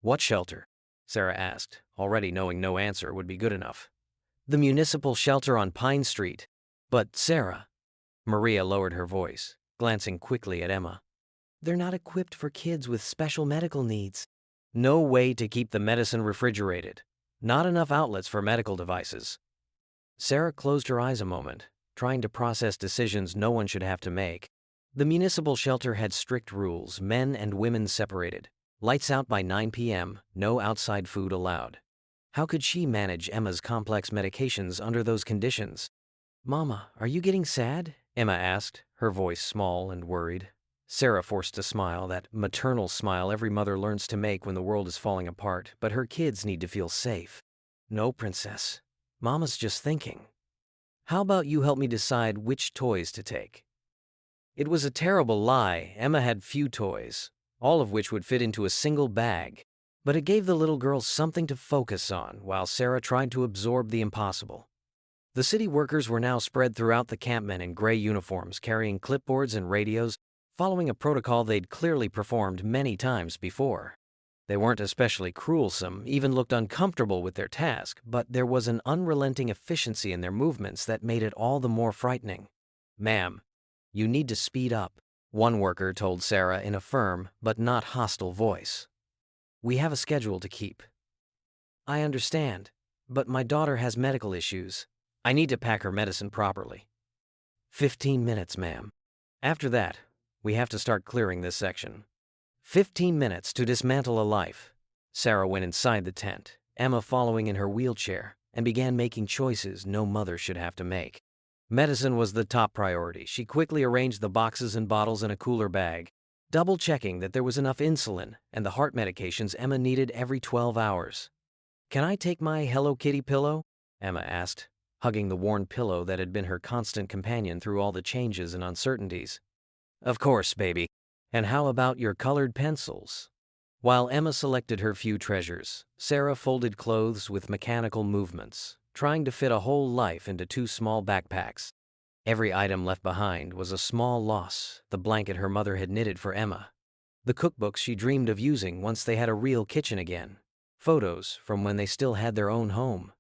"What shelter?" Sarah asked, already knowing no answer would be good enough. The municipal shelter on Pine Street. But, Sarah. Maria lowered her voice, glancing quickly at Emma. They're not equipped for kids with special medical needs. No way to keep the medicine refrigerated. Not enough outlets for medical devices. Sarah closed her eyes a moment, trying to process decisions no one should have to make. The municipal shelter had strict rules, men and women separated. Lights out by 9 p.m., no outside food allowed. How could she manage Emma's complex medications under those conditions? Mama, are you getting sad? Emma asked, her voice small and worried. Sarah forced a smile, that maternal smile every mother learns to make when the world is falling apart, but her kids need to feel safe. No, princess. Mama's just thinking. How about you help me decide which toys to take? It was a terrible lie. Emma had few toys, all of which would fit into a single bag. But it gave the little girl something to focus on while Sarah tried to absorb the impossible. The city workers were now spread throughout the campment in gray uniforms, carrying clipboards and radios, following a protocol they'd clearly performed many times before. They weren't especially quarrelsome, even looked uncomfortable with their task, but there was an unrelenting efficiency in their movements that made it all the more frightening. Ma'am, you need to speed up, one worker told Sarah in a firm but not hostile voice. We have a schedule to keep. I understand, but my daughter has medical issues. I need to pack her medicine properly. 15 minutes, ma'am. After that, we have to start clearing this section. 15 minutes to dismantle a life. Sarah went inside the tent, Emma following in her wheelchair, and began making choices no mother should have to make. Medicine was the top priority. She quickly arranged the boxes and bottles in a cooler bag, double-checking that there was enough insulin and the heart medications Emma needed every 12 hours. Can I take my Hello Kitty pillow? Emma asked, hugging the worn pillow that had been her constant companion through all the changes and uncertainties. Of course, baby. And how about your colored pencils? While Emma selected her few treasures, Sarah folded clothes with mechanical movements, trying to fit a whole life into 2 small backpacks. Every item left behind was a small loss, the blanket her mother had knitted for Emma, the cookbooks she dreamed of using once they had a real kitchen again, photos from when they still had their own home.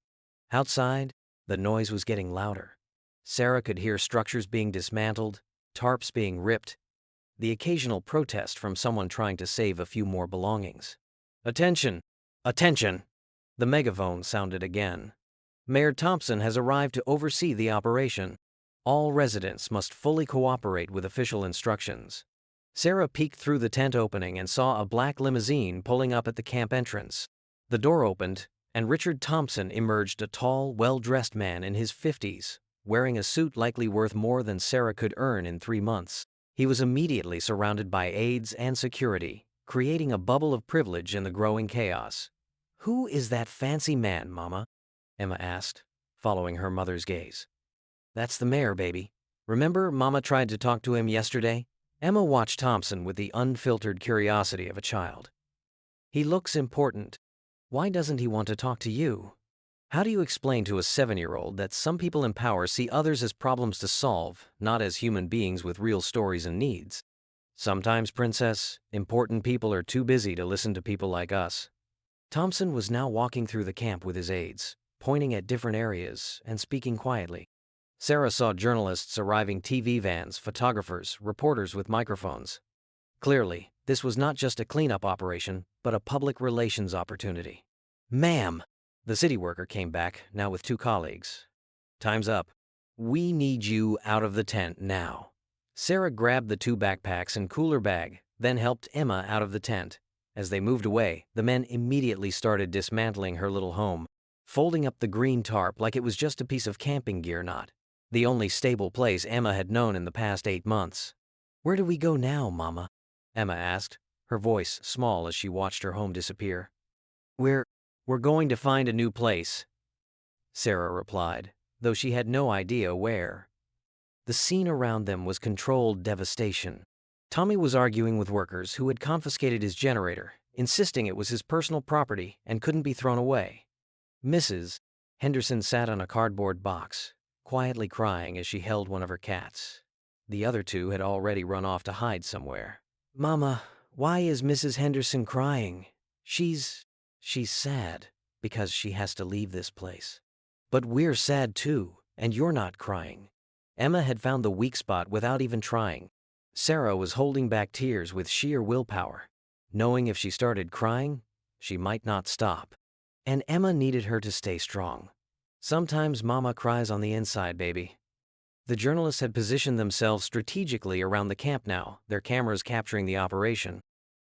Outside, the noise was getting louder. Sarah could hear structures being dismantled, tarps being ripped, the occasional protest from someone trying to save a few more belongings. Attention! Attention! The megaphone sounded again. Mayor Thompson has arrived to oversee the operation. All residents must fully cooperate with official instructions. Sarah peeked through the tent opening and saw a black limousine pulling up at the camp entrance. The door opened, and Richard Thompson emerged, a tall, well-dressed man in his 50s, wearing a suit likely worth more than Sarah could earn in 3 months. He was immediately surrounded by aides and security, creating a bubble of privilege in the growing chaos. Who is that fancy man, Mama? Emma asked, following her mother's gaze. That's the mayor, baby. Remember, Mama tried to talk to him yesterday? Emma watched Thompson with the unfiltered curiosity of a child. He looks important. Why doesn't he want to talk to you? How do you explain to a 7-year-old that some people in power see others as problems to solve, not as human beings with real stories and needs? Sometimes, princess, important people are too busy to listen to people like us. Thompson was now walking through the camp with his aides, pointing at different areas and speaking quietly. Sarah saw journalists arriving, TV vans, photographers, reporters with microphones. Clearly, this was not just a cleanup operation, but a public relations opportunity. Ma'am! The city worker came back, now with 2 colleagues. Time's up. We need you out of the tent now. Sarah grabbed the 2 backpacks and cooler bag, then helped Emma out of the tent. As they moved away, the men immediately started dismantling her little home, folding up the green tarp like it was just a piece of camping gear, not the only stable place Emma had known in the past 8 months. Where do we go now, Mama? Emma asked, her voice small as she watched her home disappear. We're going to find a new place, Sarah replied, though she had no idea where. The scene around them was controlled devastation. Tommy was arguing with workers who had confiscated his generator, insisting it was his personal property and couldn't be thrown away. Mrs. Henderson sat on a cardboard box, quietly crying as she held one of her cats. The other 2 had already run off to hide somewhere. Mama, why is Mrs. Henderson crying? She's sad because she has to leave this place. But we're sad too, and you're not crying. Emma had found the weak spot without even trying. Sarah was holding back tears with sheer willpower, knowing if she started crying, she might not stop. And Emma needed her to stay strong. Sometimes mama cries on the inside, baby. The journalists had positioned themselves strategically around the camp now, their cameras capturing the operation.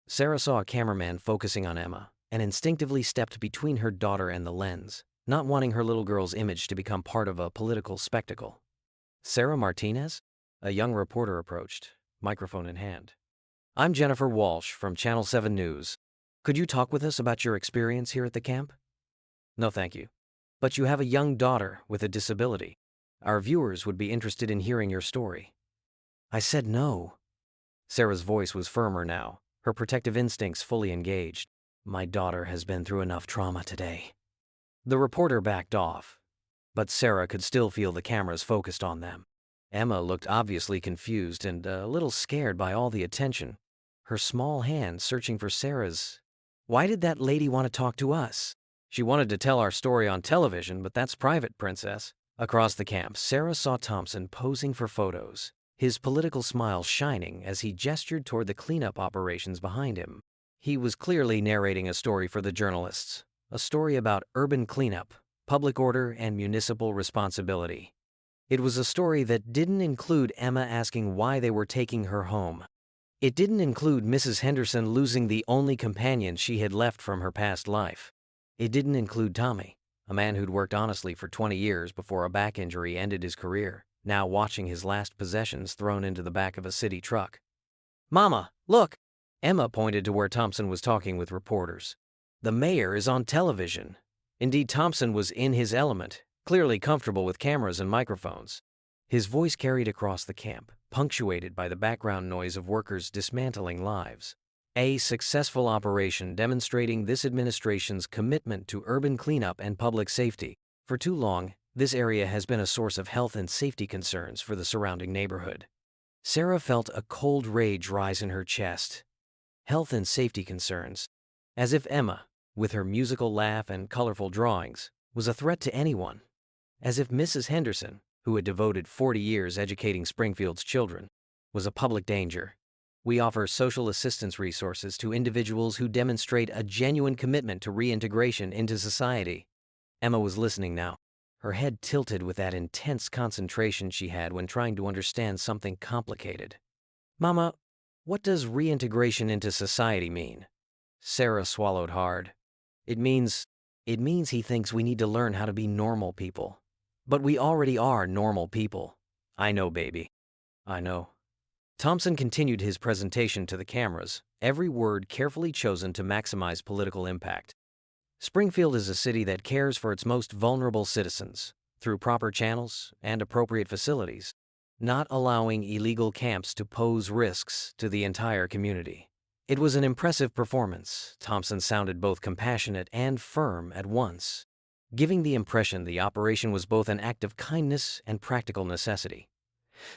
Sarah saw a cameraman focusing on Emma and instinctively stepped between her daughter and the lens, not wanting her little girl's image to become part of a political spectacle. Sarah Martinez? A young reporter approached, microphone in hand. I'm Jennifer Walsh from Channel 7 News. Could you talk with us about your experience here at the camp? No, thank you. But you have a young daughter with a disability. Our viewers would be interested in hearing your story. I said no. Sarah's voice was firmer now, her protective instincts fully engaged. My daughter has been through enough trauma today. The reporter backed off, but Sarah could still feel the cameras focused on them. Emma looked obviously confused and a little scared by all the attention, her small hand searching for Sarah's. Why did that lady want to talk to us? She wanted to tell our story on television, but that's private, princess. Across the camp, Sarah saw Thompson posing for photos, his political smile shining as he gestured toward the cleanup operations behind him. He was clearly narrating a story for the journalists, a story about urban cleanup, public order, and municipal responsibility. It was a story that didn't include Emma asking why they were taking her home. It didn't include Mrs. Henderson losing the only companion she had left from her past life. It didn't include Tommy, a man who'd worked honestly for 20 years before a back injury ended his career, now watching his last possessions thrown into the back of a city truck. Mama, look! Emma pointed to where Thompson was talking with reporters. The mayor is on television. Indeed, Thompson was in his element, clearly comfortable with cameras and microphones. His voice carried across the camp, punctuated by the background noise of workers dismantling lives. A successful operation demonstrating this administration's commitment to urban cleanup and public safety. For too long, this area has been a source of health and safety concerns for the surrounding neighborhood. Sarah felt a cold rage rise in her chest. Health and safety concerns. As if Emma, with her musical laugh and colorful drawings, was a threat to anyone. As if Mrs. Henderson, who had devoted 40 years educating Springfield's children, was a public danger. We offer social assistance resources to individuals who demonstrate a genuine commitment to reintegration into society. Emma was listening now, her head tilted with that intense concentration she had when trying to understand something complicated. Mama, what does reintegration into society mean? Sarah swallowed hard. It means he thinks we need to learn how to be normal people. But we already are normal people. I know, baby. I know. Thompson continued his presentation to the cameras, every word carefully chosen to maximize political impact. Springfield is a city that cares for its most vulnerable citizens, through proper channels and appropriate facilities, not allowing illegal camps to pose risks to the entire community. It was an impressive performance. Thompson sounded both compassionate and firm at once, giving the impression the operation was both an act of kindness and practical necessity.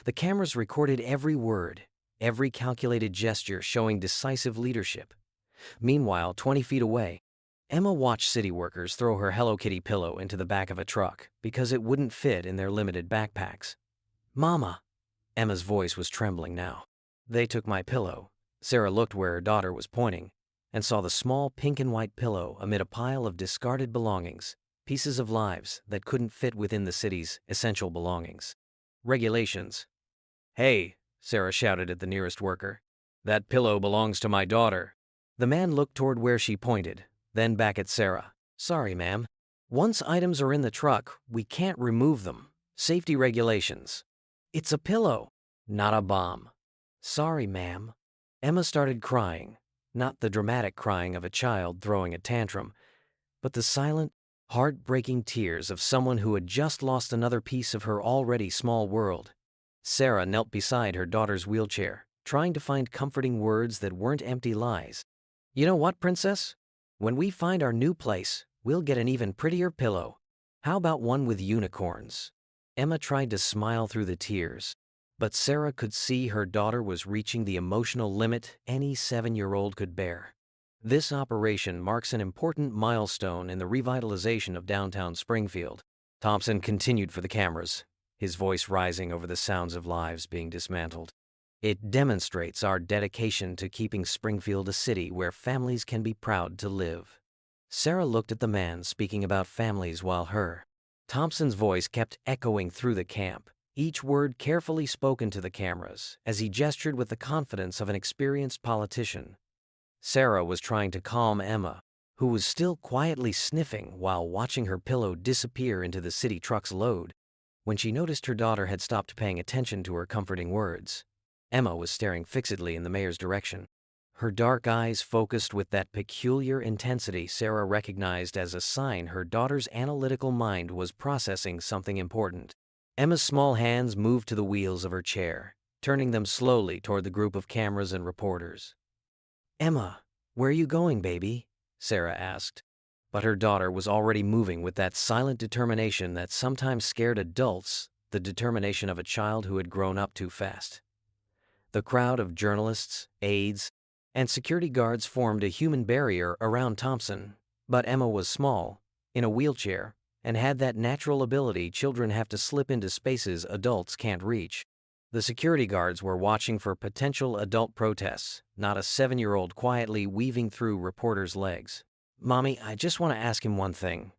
The cameras recorded every word, every calculated gesture showing decisive leadership. Meanwhile, 20 feet away, Emma watched city workers throw her Hello Kitty pillow into the back of a truck because it wouldn't fit in their limited backpacks. Mama! Emma's voice was trembling now. They took my pillow. Sarah looked where her daughter was pointing and saw the small pink and white pillow amid a pile of discarded belongings, pieces of lives that couldn't fit within the city's essential belongings. Regulations. Hey, Sarah shouted at the nearest worker. That pillow belongs to my daughter. The man looked toward where she pointed, then back at Sarah. Sorry, ma'am. Once items are in the truck, we can't remove them. Safety regulations. It's a pillow, not a bomb. Sorry, ma'am. Emma started crying, not the dramatic crying of a child throwing a tantrum, but the silent, heartbreaking tears of someone who had just lost another piece of her already small world. Sarah knelt beside her daughter's wheelchair, trying to find comforting words that weren't empty lies. You know what, princess? When we find our new place, we'll get an even prettier pillow. How about one with unicorns? Emma tried to smile through the tears, but Sarah could see her daughter was reaching the emotional limit any 7-year-old could bear. This operation marks an important milestone in the revitalization of downtown Springfield. Thompson continued for the cameras, his voice rising over the sounds of lives being dismantled. It demonstrates our dedication to keeping Springfield a city where families can be proud to live. Sarah looked at the man speaking about families while Thompson's voice kept echoing through the camp, each word carefully spoken to the cameras as he gestured with the confidence of an experienced politician. Sarah was trying to calm Emma, who was still quietly sniffing while watching her pillow disappear into the city truck's load, when she noticed her daughter had stopped paying attention to her comforting words. Emma was staring fixedly in the mayor's direction, her dark eyes focused with that peculiar intensity Sarah recognized as a sign her daughter's analytical mind was processing something important. Emma's small hands moved to the wheels of her chair, turning them slowly toward the group of cameras and reporters. "Emma, where are you going, baby?" Sarah asked. But her daughter was already moving with that silent determination that sometimes scared adults, the determination of a child who had grown up too fast. The crowd of journalists, aides, and security guards formed a human barrier around Thompson, but Emma was small, in a wheelchair, and had that natural ability children have to slip into spaces adults can't reach. The security guards were watching for potential adult protests, not a 7-year-old quietly weaving through reporters' legs. "Mommy, I just want to ask him one thing,"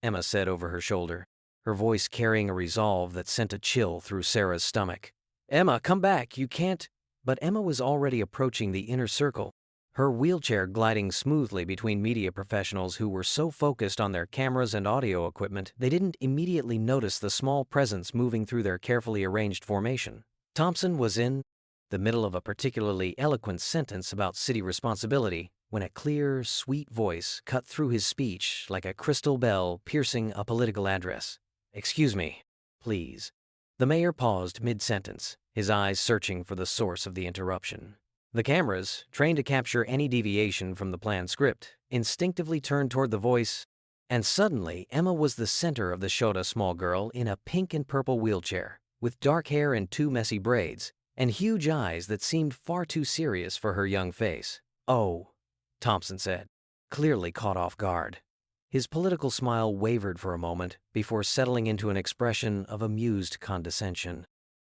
Emma said over her shoulder, her voice carrying a resolve that sent a chill through Sarah's stomach. "Emma, come back, you can't—" But Emma was already approaching the inner circle, her wheelchair gliding smoothly between media professionals who were so focused on their cameras and audio equipment they didn't immediately notice the small presence moving through their carefully arranged formation. Thompson was in the middle of a particularly eloquent sentence about city responsibility when a clear, sweet voice cut through his speech like a crystal bell piercing a political address. "Excuse me, please." The mayor paused mid-sentence, his eyes searching for the source of the interruption. The cameras, trained to capture any deviation from the planned script, instinctively turned toward the voice, and suddenly Emma was the center of the shot. A small girl in a pink and purple wheelchair, with dark hair and 2 messy braids, and huge eyes that seemed far too serious for her young face. "Oh," Thompson said, clearly caught off guard. His political smile wavered for a moment before settling into an expression of amused condescension.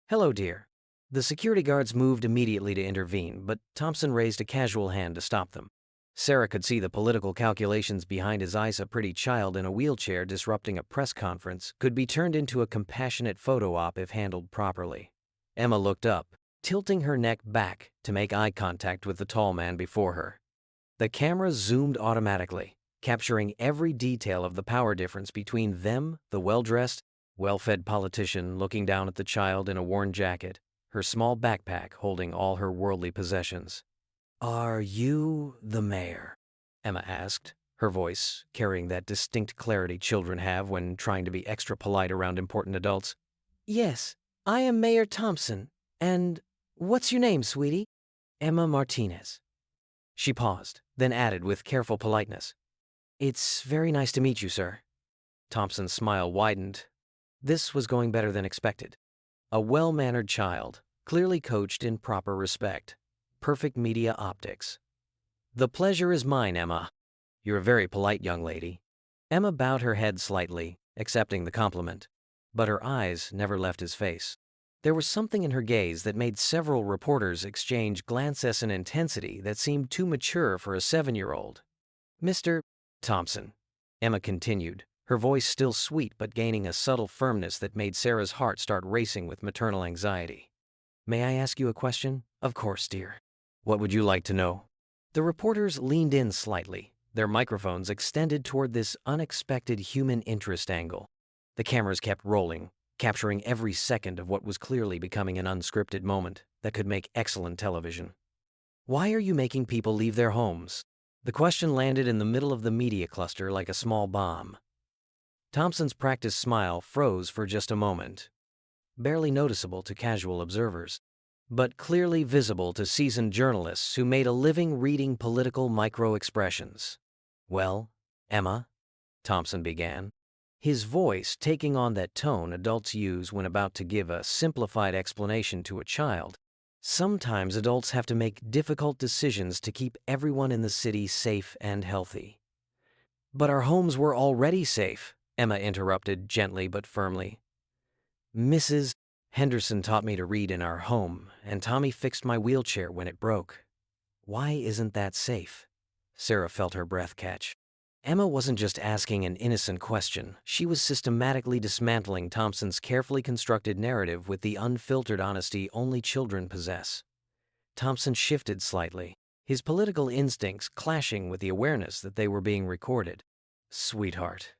"Hello, dear." The security guards moved immediately to intervene, but Thompson raised a casual hand to stop them. Sarah could see the political calculations behind his eyes. A pretty child in a wheelchair disrupting a press conference could be turned into a compassionate photo op if handled properly. Emma looked up, tilting her neck back to make eye contact with the tall man before her. The camera zoomed automatically, capturing every detail of the power difference between them, the well-dressed, well-fed politician looking down at the child in a worn jacket, her small backpack holding all her worldly possessions. "Are you the mayor?" Emma asked, her voice carrying that distinct clarity children have when trying to be extra polite around important adults. "Yes, I am Mayor Thompson. And what's your name, sweetie?" "Emma Martinez." She paused, then added with careful politeness, "It's very nice to meet you, sir." Thompson's smile widened. This was going better than expected. A well-mannered child, clearly coached in proper respect. Perfect media optics. "The pleasure is mine, Emma. You're a very polite young lady." Emma bowed her head slightly, accepting the compliment, but her eyes never left his face. There was something in her gaze that made several reporters exchange glances in intensity that seemed too mature for a 7-year-old. "Mr. Thompson," Emma continued, her voice still sweet but gaining a subtle firmness that made Sarah's heart start racing with maternal anxiety. "May I ask you a question?" "Of course, dear. What would you like to know?" The reporters leaned in slightly, their microphones extended toward this unexpected human interest angle. The cameras kept rolling, capturing every second of what was clearly becoming an unscripted moment that could make excellent television. "Why are you making people leave their homes?" The question landed in the middle of the media cluster like a small bomb. Thompson's practiced smile froze for just a moment, barely noticeable to casual observers, but clearly visible to seasoned journalists who made a living reading political micro-expressions. "Well, Emma," Thompson began, his voice taking on that tone adults use when about to give a simplified explanation to a child. "Sometimes adults have to make difficult decisions to keep everyone in the city safe and healthy. But our homes were already safe, Emma interrupted gently but firmly. Mrs. Henderson taught me to read in our home, and Tommy fixed my wheelchair when it broke. Why isn't that safe? Sarah felt her breath catch. Emma wasn't just asking an innocent question. She was systematically dismantling Thompson's carefully constructed narrative with the unfiltered honesty only children possess. Thompson shifted slightly, his political instincts clashing with the awareness that they were being recorded. Sweetheart,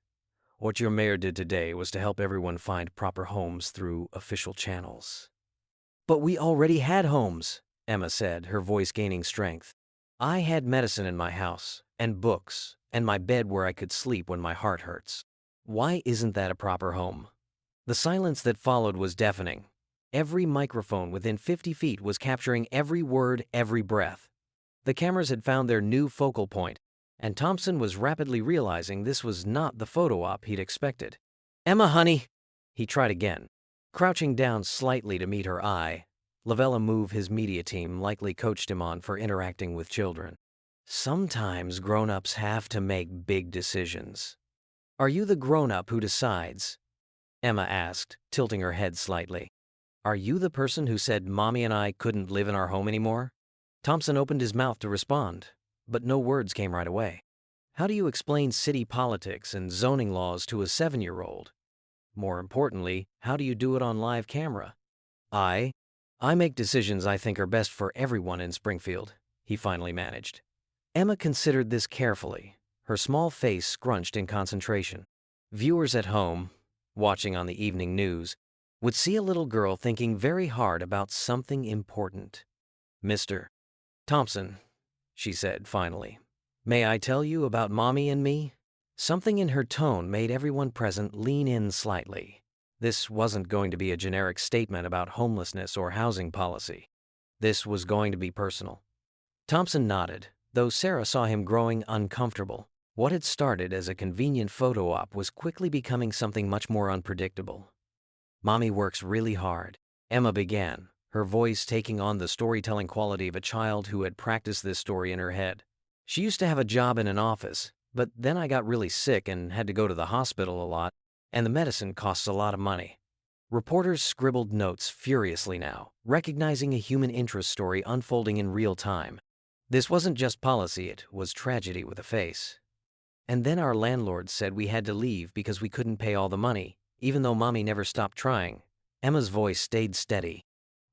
what your mayor did today was to help everyone find proper homes through official channels. But we already had homes, Emma said, her voice gaining strength. I had medicine in my house, and books, and my bed where I could sleep when my heart hurts. Why isn't that a proper home? The silence that followed was deafening. Every microphone within 50 feet was capturing every word, every breath. The cameras had found their new focal point, and Thompson was rapidly realizing this was not the photo op he'd expected. Emma, honey, he tried again. Crouching down slightly to meet her eye, Lavella Move, his media team, likely coached him on for interacting with children. Sometimes grown-ups have to make big decisions. Are you the grown-up who decides? Emma asked, tilting her head slightly. Are you the person who said Mommy and I couldn't live in our home anymore? Thompson opened his mouth to respond, but no words came right away. How do you explain city politics and zoning laws to a 7-year-old? More importantly, how do you do it on live camera? I make decisions I think are best for everyone in Springfield, he finally managed. Emma considered this carefully, her small face scrunched in concentration. Viewers at home, watching on the evening news, would see a little girl thinking very hard about something important. Mr. Thompson, she said finally, may I tell you about Mommy and me? Something in her tone made everyone present lean in slightly. This wasn't going to be a generic statement about homelessness or housing policy. This was going to be personal. Thompson nodded, though Sarah saw him growing uncomfortable. What had started as a convenient photo op was quickly becoming something much more unpredictable. Mommy works really hard, Emma began, her voice taking on the storytelling quality of a child who had practiced this story in her head. She used to have a job in an office, but then I got really sick and had to go to the hospital a lot, and the medicine costs a lot of money. Reporters scribbled notes furiously now, recognizing a human interest story unfolding in real time. This wasn't just policy, it was tragedy with a face. And then our landlord said we had to leave because we couldn't pay all the money, even though Mommy never stopped trying. Emma's voice stayed steady,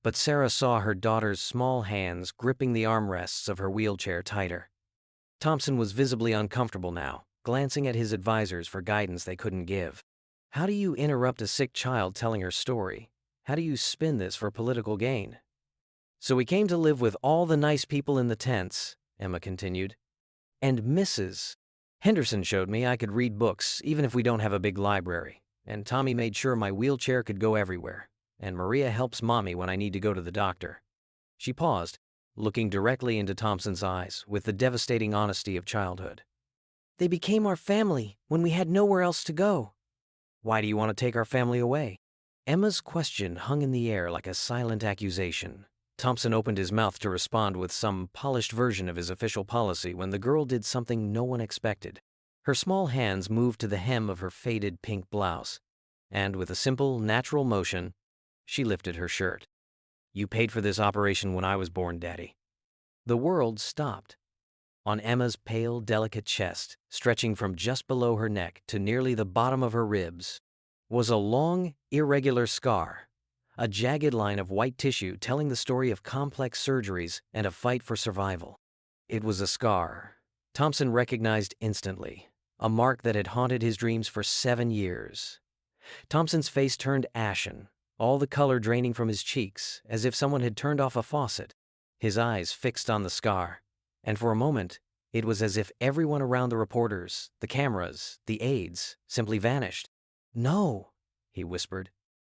but Sarah saw her daughter's small hands gripping the armrests of her wheelchair tighter. Thompson was visibly uncomfortable now, glancing at his advisors for guidance they couldn't give. How do you interrupt a sick child telling her story? How do you spin this for political gain? So we came to live with all the nice people in the tents, Emma continued. And Mrs. Henderson showed me I could read books even if we don't have a big library. And Tommy made sure my wheelchair could go everywhere. And Maria helps Mommy when I need to go to the doctor. She paused, looking directly into Thompson's eyes with the devastating honesty of childhood. They became our family when we had nowhere else to go. Why do you want to take our family away? Emma's question hung in the air like a silent accusation. Thompson opened his mouth to respond with some polished version of his official policy when the girl did something no one expected. Her small hands moved to the hem of her faded pink blouse, and with a simple, natural motion, she lifted her shirt. You paid for this operation when I was born, Daddy. The world stopped. On Emma's pale, delicate chest, stretching from just below her neck to nearly the bottom of her ribs, was a long, irregular scar, a jagged line of white tissue telling the story of complex surgeries and a fight for survival. It was a scar Thompson recognized instantly, a mark that had haunted his dreams for 7 years. Thompson's face turned ashen, all the color draining from his cheeks, as if someone had turned off a faucet. His eyes fixed on the scar, and for a moment, it was as if everyone around the reporters, the cameras, the aides, simply vanished. No, he whispered.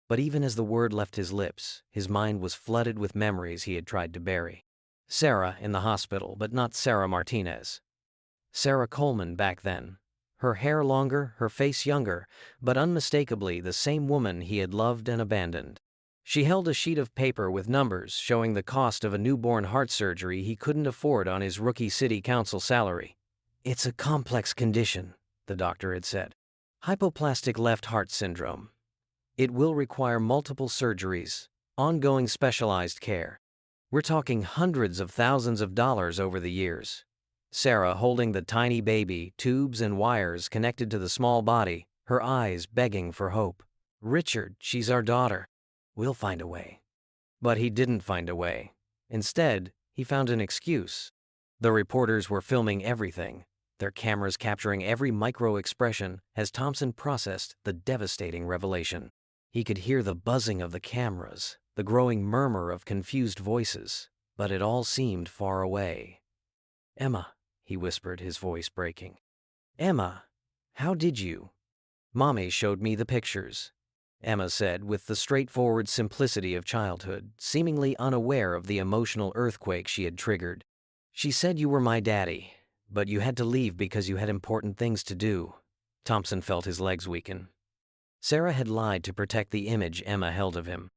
But even as the word left his lips, his mind was flooded with memories he had tried to bury. Sarah in the hospital, but not Sarah Martinez. Sarah Coleman back then. Her hair longer, her face younger, but unmistakably the same woman he had loved and abandoned. She held a sheet of paper with numbers showing the cost of a newborn heart surgery he couldn't afford on his rookie city council salary. It's a complex condition, the doctor had said. Hypoplastic left heart syndrome. It will require multiple surgeries, ongoing specialized care. We're talking hundreds of thousands of dollars over the years. Sarah holding the tiny baby, tubes and wires connected to the small body, her eyes begging for hope. Richard, she's our daughter. We'll find a way. But he didn't find a way. Instead, he found an excuse. The reporters were filming everything, their cameras capturing every micro-expression as Thompson processed the devastating revelation. He could hear the buzzing of the cameras, the growing murmur of confused voices, but it all seemed far away. "Emma," he whispered, his voice breaking. "Emma, how did you?" "Mommy showed me the pictures," Emma said with the straightforward simplicity of childhood, seemingly unaware of the emotional earthquake she had triggered. "She said you were my daddy, but you had to leave because you had important things to do." Thompson felt his legs weaken. Sarah had lied to protect the image Emma held of him.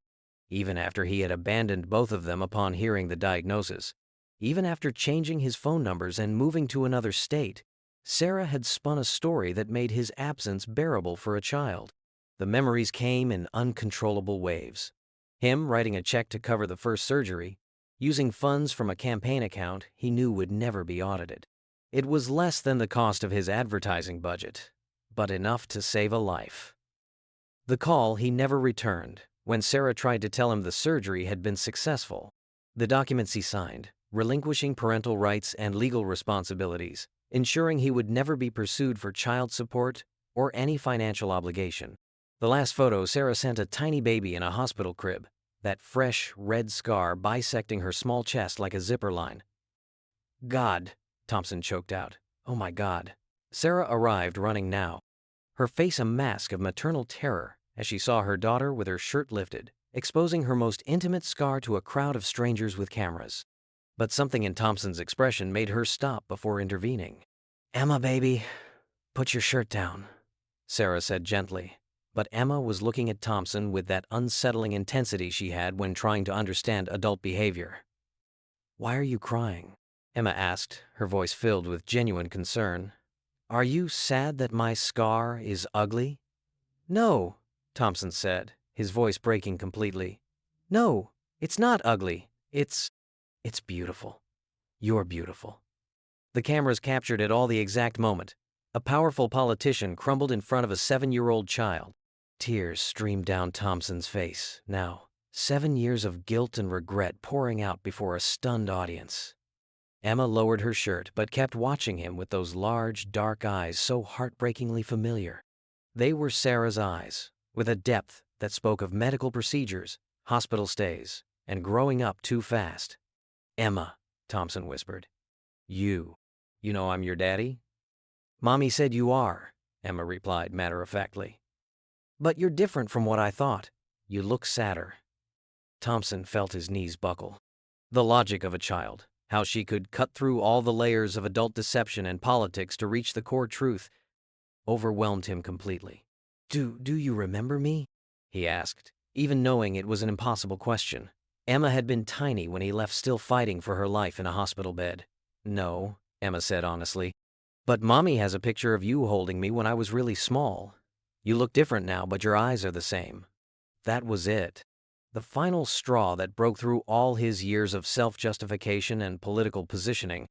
Even after he had abandoned both of them upon hearing the diagnosis, even after changing his phone numbers and moving to another state, Sarah had spun a story that made his absence bearable for a child. The memories came in uncontrollable waves. Him writing a check to cover the first surgery, using funds from a campaign account he knew would never be audited. It was less than the cost of his advertising budget, but enough to save a life. The call he never returned when Sarah tried to tell him the surgery had been successful. The documents he signed, relinquishing parental rights and legal responsibilities, ensuring he would never be pursued for child support or any financial obligation. The last photo Sarah sent a tiny baby in a hospital crib, that fresh red scar bisecting her small chest like a zipper line. "God," Thompson choked out. "Oh my God." Sarah arrived running now, her face a mask of maternal terror as she saw her daughter with her shirt lifted, exposing her most intimate scar to a crowd of strangers with cameras. But something in Thompson's expression made her stop before intervening. "Emma, baby, put your shirt down," Sarah said gently. But Emma was looking at Thompson with that unsettling intensity she had when trying to understand adult behavior. "Why are you crying?" Emma asked, her voice filled with genuine concern. "Are you sad that my scar is ugly?" "No," Thompson said, his voice breaking completely. "No, it's not ugly. It's beautiful. You're beautiful." The cameras captured it all the exact moment. A powerful politician crumbled in front of a 7-year-old child. Tears streamed down Thompson's face. Now, 7 years of guilt and regret pouring out before a stunned audience. Emma lowered her shirt but kept watching him with those large, dark eyes so heartbreakingly familiar. They were Sarah's eyes, with a depth that spoke of medical procedures, hospital stays, and growing up too fast. "Emma," Thompson whispered. You know I'm your daddy?" "Mommy said you are," Emma replied matter-of-factly. "But you're different from what I thought. You look sadder." Thompson felt his knees buckle. The logic of a child, how she could cut through all the layers of adult deception and politics to reach the core truth, overwhelmed him completely. Do you remember me?" he asked, even knowing it was an impossible question. Emma had been tiny when he left, still fighting for her life in a hospital bed. "No," Emma said honestly. "But Mommy has a picture of you holding me when I was really small. You look different now, but your eyes are the same." That was it. The final straw that broke through all his years of self-justification and political positioning.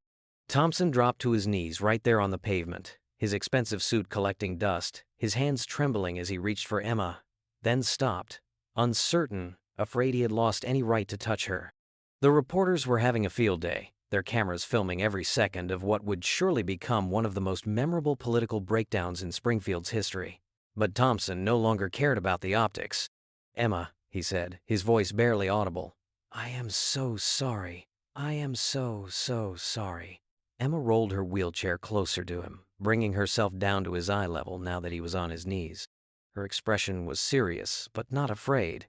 Thompson dropped to his knees right there on the pavement, his expensive suit collecting dust, his hands trembling as he reached for Emma, then stopped, uncertain, afraid he had lost any right to touch her. The reporters were having a field day, their cameras filming every second of what would surely become one of the most memorable political breakdowns in Springfield's history. But Thompson no longer cared about the optics. "Emma," he said, his voice barely audible. "I am so sorry. I am so sorry." Emma rolled her wheelchair closer to him, bringing herself down to his eye level now that he was on his knees. Her expression was serious, but not afraid.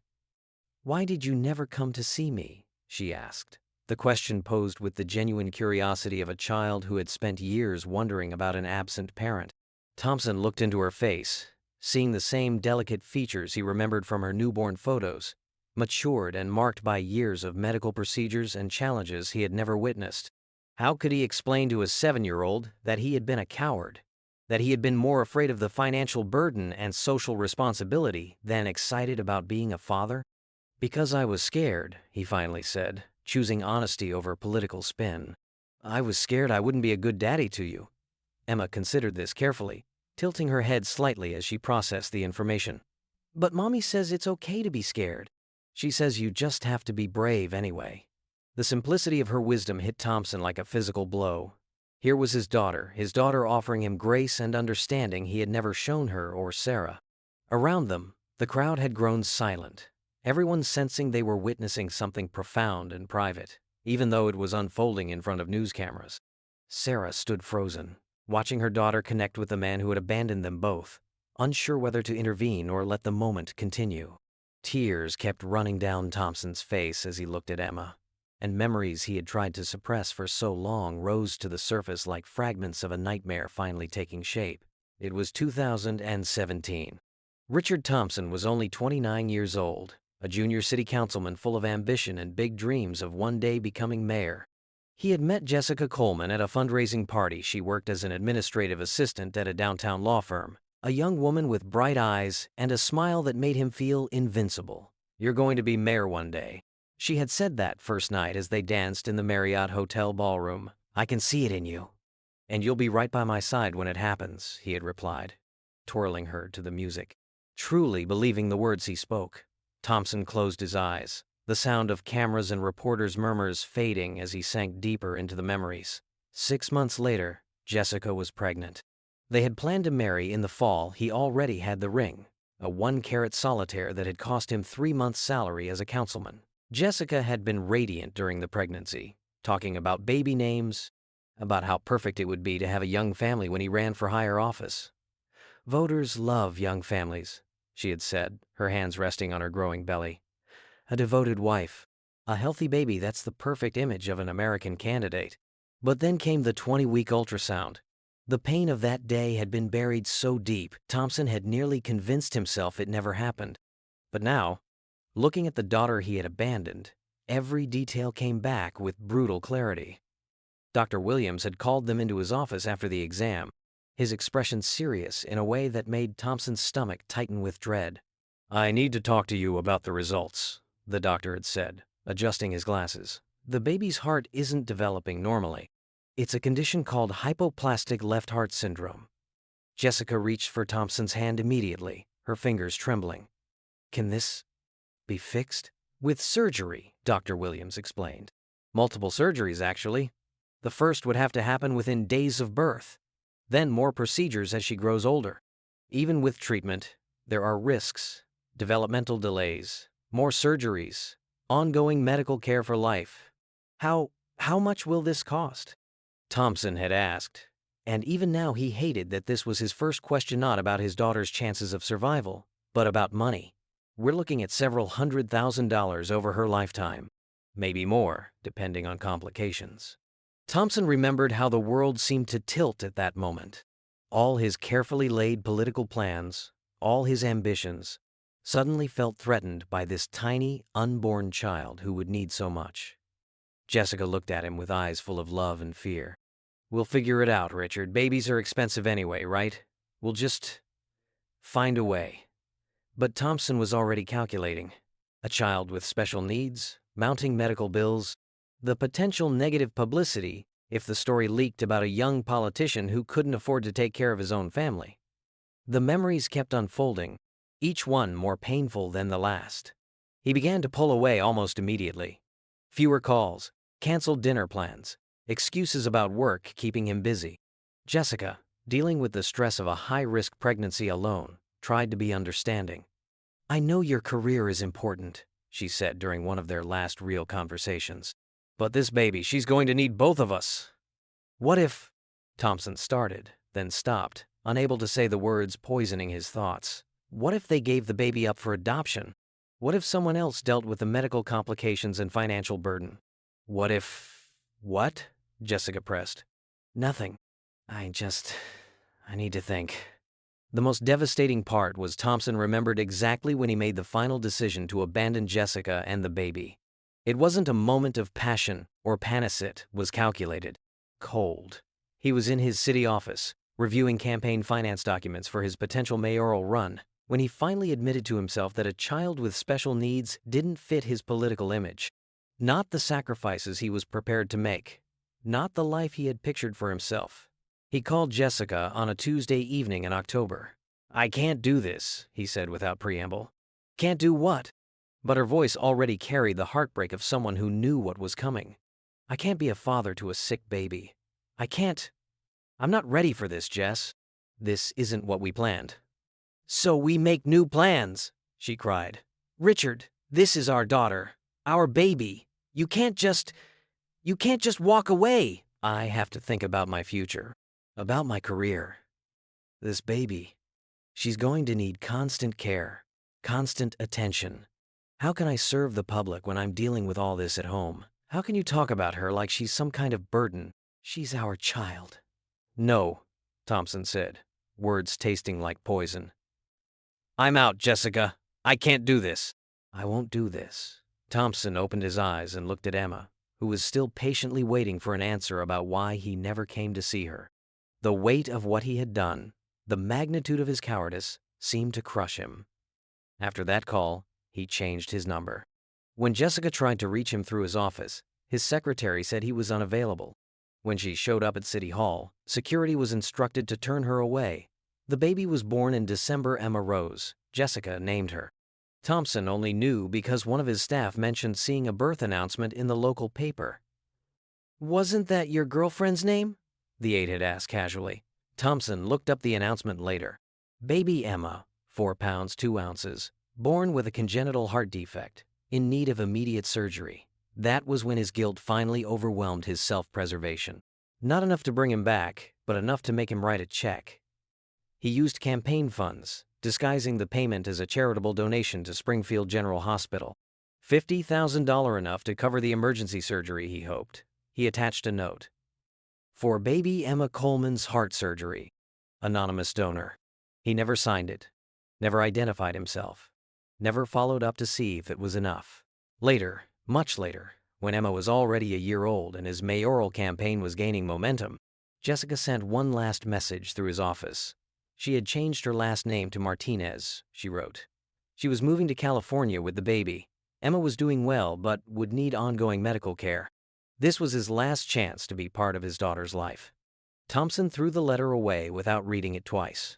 "Why did you never come to see me?" she asked. The question posed with the genuine curiosity of a child who had spent years wondering about an absent parent. Thompson looked into her face, seeing the same delicate features he remembered from her newborn photos, matured and marked by years of medical procedures and challenges he had never witnessed. How could he explain to a 7-year-old that he had been a coward, that he had been more afraid of the financial burden and social responsibility than excited about being a father? "Because I was scared," he finally said, choosing honesty over political spin. "I was scared I wouldn't be a good daddy to you." Emma considered this carefully, tilting her head slightly as she processed the information. "But Mommy says it's okay to be scared. She says you just have to be brave anyway." The simplicity of her wisdom hit Thompson like a physical blow. Here was his daughter offering him grace and understanding he had never shown her or Sarah. Around them, the crowd had grown silent, everyone sensing they were witnessing something profound and private, even though it was unfolding in front of news cameras. Sarah stood frozen, watching her daughter connect with the man who had abandoned them both, unsure whether to intervene or let the moment continue. Tears kept running down Thompson's face as he looked at Emma, and memories he had tried to suppress for so long rose to the surface like fragments of a nightmare finally taking shape. It was 2017. Richard Thompson was only 29 years old, a junior city councilman full of ambition and big dreams of one day becoming mayor. He had met Jessica Coleman at a fundraising party. She worked as an administrative assistant at a downtown law firm, a young woman with bright eyes and a smile that made him feel invincible. "You're going to be mayor one day." She had said that first night as they danced in the Marriott Hotel ballroom. "I can see it in you." "And you'll be right by my side when it happens," he had replied, twirling her to the music. Truly believing the words he spoke, Thompson closed his eyes, the sound of cameras and reporters' murmurs fading as he sank deeper into the memories. 6 months later, Jessica was pregnant. They had planned to marry in the fall. He already had the ring, a 1-carat solitaire that had cost him 3 months' salary as a councilman. Jessica had been radiant during the pregnancy, talking about baby names, about how perfect it would be to have a young family when he ran for higher office. "Voters love young families," she had said, her hands resting on her growing belly. "A devoted wife, a healthy baby, that's the perfect image of an American candidate." But then came the 20-week ultrasound. The pain of that day had been buried so deep, Thompson had nearly convinced himself it never happened. But now, looking at the daughter he had abandoned, every detail came back with brutal clarity. Dr. Williams had called them into his office after the exam, his expression serious in a way that made Thompson's stomach tighten with dread. "I need to talk to you about the results," the doctor had said, adjusting his glasses. "The baby's heart isn't developing normally. It's a condition called hypoplastic left heart syndrome." Jessica reached for Thompson's hand immediately, her fingers trembling. "Can this be fixed?" "With surgery," Dr. Williams explained. "Multiple surgeries, actually. The first would have to happen within days of birth. Then more procedures as she grows older. Even with treatment, there are risks, developmental delays, more surgeries, ongoing medical care for life." How much will this cost?" Thompson had asked. And even now he hated that this was his first question, not about his daughter's chances of survival, but about money. "We're looking at several $100,000 over her lifetime. Maybe more, depending on complications." Thompson remembered how the world seemed to tilt at that moment. All his carefully laid political plans, all his ambitions, suddenly felt threatened by this tiny, unborn child who would need so much. Jessica looked at him with eyes full of love and fear. "We'll figure it out, Richard. Babies are expensive anyway, right? We'll just find a way." But Thompson was already calculating. A child with special needs, mounting medical bills, the potential negative publicity if the story leaked about a young politician who couldn't afford to take care of his own family. The memories kept unfolding, each one more painful than the last. He began to pull away almost immediately. Fewer calls, canceled dinner plans, excuses about work keeping him busy. Jessica, dealing with the stress of a high-risk pregnancy alone, tried to be understanding. "I know your career is important," she said during one of their last real conversations. "But this baby, she's going to need both of us." "What if—" Thompson started, then stopped, unable to say the words, poisoning his thoughts. "What if they gave the baby up for adoption? What if someone else dealt with the medical complications and financial burden? What if—" "What?" Jessica pressed. "Nothing. I need to think." The most devastating part was Thompson remembered exactly when he made the final decision to abandon Jessica and the baby. It wasn't a moment of passion or panic, it was calculated, cold. He was in his city office, reviewing campaign finance documents for his potential mayoral run, when he finally admitted to himself that a child with special needs didn't fit his political image. Not the sacrifices he was prepared to make, not the life he had pictured for himself. He called Jessica on a Tuesday evening in October. "I can't do this," he said without preamble. "Can't do what?" But her voice already carried the heartbreak of someone who knew what was coming. "I can't be a father to a sick baby. I can't. I'm not ready for this, Jess. This isn't what we planned." "So we make new plans," she cried. "Richard, this is our daughter, our baby. You can't just walk away." "I have to think about my future, about my career. This baby, she's going to need constant care, constant attention. How can I serve the public when I'm dealing with all this at home? How can you talk about her like she's some kind of burden? She's our child." "No," Thompson said, words tasting like poison. "I'm out, Jessica. I can't do this." "I won't do this." Thompson opened his eyes and looked at Emma, who was still patiently waiting for an answer about why he never came to see her. The weight of what he had done, the magnitude of his cowardice, seemed to crush him. After that call, he changed his number. When Jessica tried to reach him through his office, his secretary said he was unavailable. When she showed up at City Hall, security was instructed to turn her away. The baby was born in December. Emma Rose, Jessica named her. Thompson only knew because one of his staff mentioned seeing a birth announcement in the local paper. "Wasn't that your girlfriend's name?" the aide had asked casually. Thompson looked up the announcement later. "Baby Emma, 4 pounds 2 ounces, born with a congenital heart defect, in need of immediate surgery." That was when his guilt finally overwhelmed his self-preservation. Not enough to bring him back, but enough to make him write a check. He used campaign funds, disguising the payment as a charitable donation to Springfield General Hospital. $50,000 enough to cover the emergency surgery, he hoped. He attached a note. "For baby Emma Coleman's heart surgery. Anonymous donor." He never signed it, never identified himself, never followed up to see if it was enough. Later, much later, when Emma was already a year old and his mayoral campaign was gaining momentum, Jessica sent one last message through his office. She had changed her last name to Martinez, she wrote. She was moving to California with the baby. Emma was doing well, but would need ongoing medical care. This was his last chance to be part of his daughter's life. Thompson threw the letter away without reading it twice.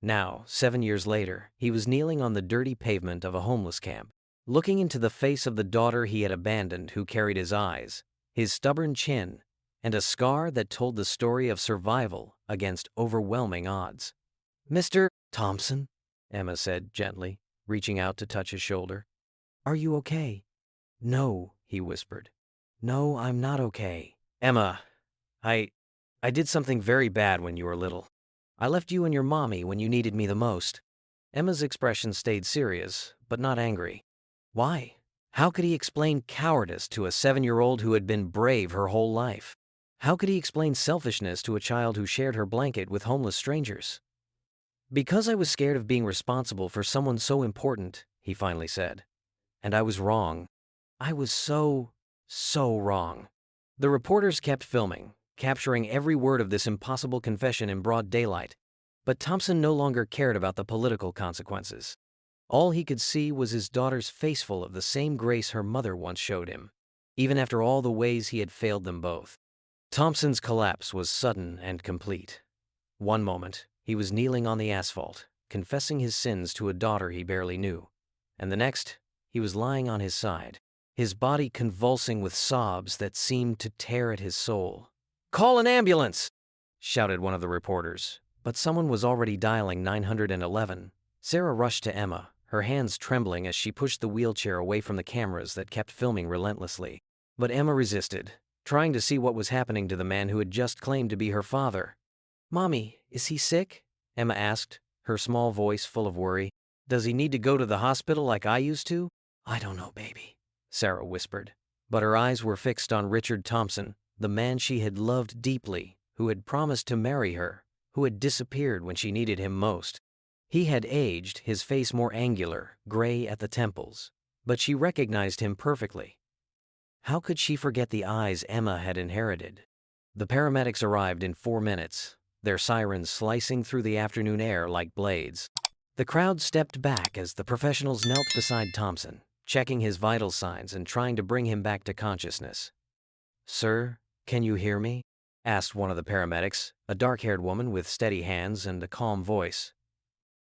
Now, 7 years later, he was kneeling on the dirty pavement of a homeless camp, looking into the face of the daughter he had abandoned, who carried his eyes, his stubborn chin, and a scar that told the story of survival against overwhelming odds. "Mr. Thompson," Emma said gently, reaching out to touch his shoulder. "Are you okay?" "No," he whispered. "No, I'm not okay." "Emma, I did something very bad when you were little. I left you and your mommy when you needed me the most." Emma's expression stayed serious, but not angry. Why? How could he explain cowardice to a 7-year-old who had been brave her whole life? How could he explain selfishness to a child who shared her blanket with homeless strangers? "Because I was scared of being responsible for someone so important," he finally said. "And I was wrong. I was so wrong." The reporters kept filming, capturing every word of this impossible confession in broad daylight. But Thompson no longer cared about the political consequences. All he could see was his daughter's face full of the same grace her mother once showed him, even after all the ways he had failed them both. Thompson's collapse was sudden and complete. One moment, he was kneeling on the asphalt, confessing his sins to a daughter he barely knew. And the next, he was lying on his side, his body convulsing with sobs that seemed to tear at his soul. "Call an ambulance!" shouted one of the reporters, but someone was already dialing 911. Sarah rushed to Emma, her hands trembling as she pushed the wheelchair away from the cameras that kept filming relentlessly. But Emma resisted, trying to see what was happening to the man who had just claimed to be her father. "Mommy, is he sick?" Emma asked, her small voice full of worry. "Does he need to go to the hospital like I used to?" "I don't know, baby," Sarah whispered. But her eyes were fixed on Richard Thompson, the man she had loved deeply, who had promised to marry her, who had disappeared when she needed him most. He had aged, his face more angular, gray at the temples, but she recognized him perfectly. How could she forget the eyes Emma had inherited? The paramedics arrived in 4 minutes. their sirens slicing through the afternoon air like blades. The crowd stepped back as the professionals knelt beside Thompson, checking his vital signs and trying to bring him back to consciousness. "Sir, can you hear me?" asked one of the paramedics, a dark-haired woman with steady hands and a calm voice.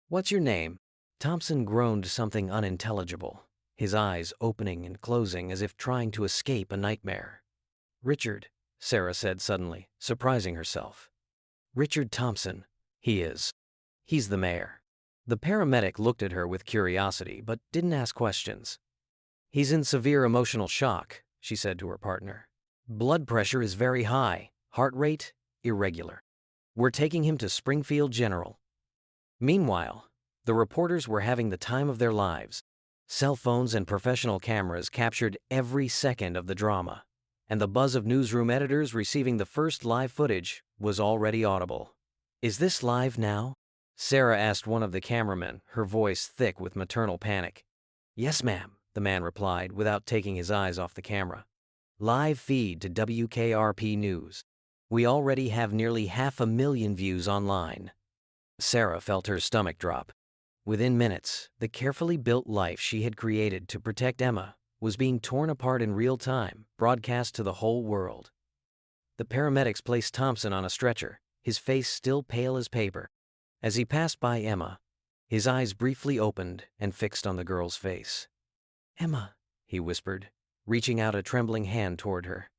"What's your name?" Thompson groaned something unintelligible, his eyes opening and closing as if trying to escape a nightmare. "Richard," Sarah said suddenly, surprising herself. "Richard Thompson. He's the mayor." The paramedic looked at her with curiosity, but didn't ask questions. "He's in severe emotional shock," she said to her partner. "Blood pressure is very high, heart rate irregular. We're taking him to Springfield General." Meanwhile, the reporters were having the time of their lives. Cell phones and professional cameras captured every second of the drama, and the buzz of newsroom editors receiving the first live footage was already audible. "Is this live now?" Sarah asked one of the cameramen, her voice thick with maternal panic. "Yes, ma'am," the man replied without taking his eyes off the camera. "Live feed to WKRP News. We already have nearly 500,000 views online." Sarah felt her stomach drop. Within minutes, the carefully built life she had created to protect Emma was being torn apart in real time, broadcast to the whole world. The paramedics placed Thompson on a stretcher, his face still pale as paper. As he passed by Emma, his eyes briefly opened and fixed on the girl's face. "Emma," he whispered, reaching out a trembling hand toward her.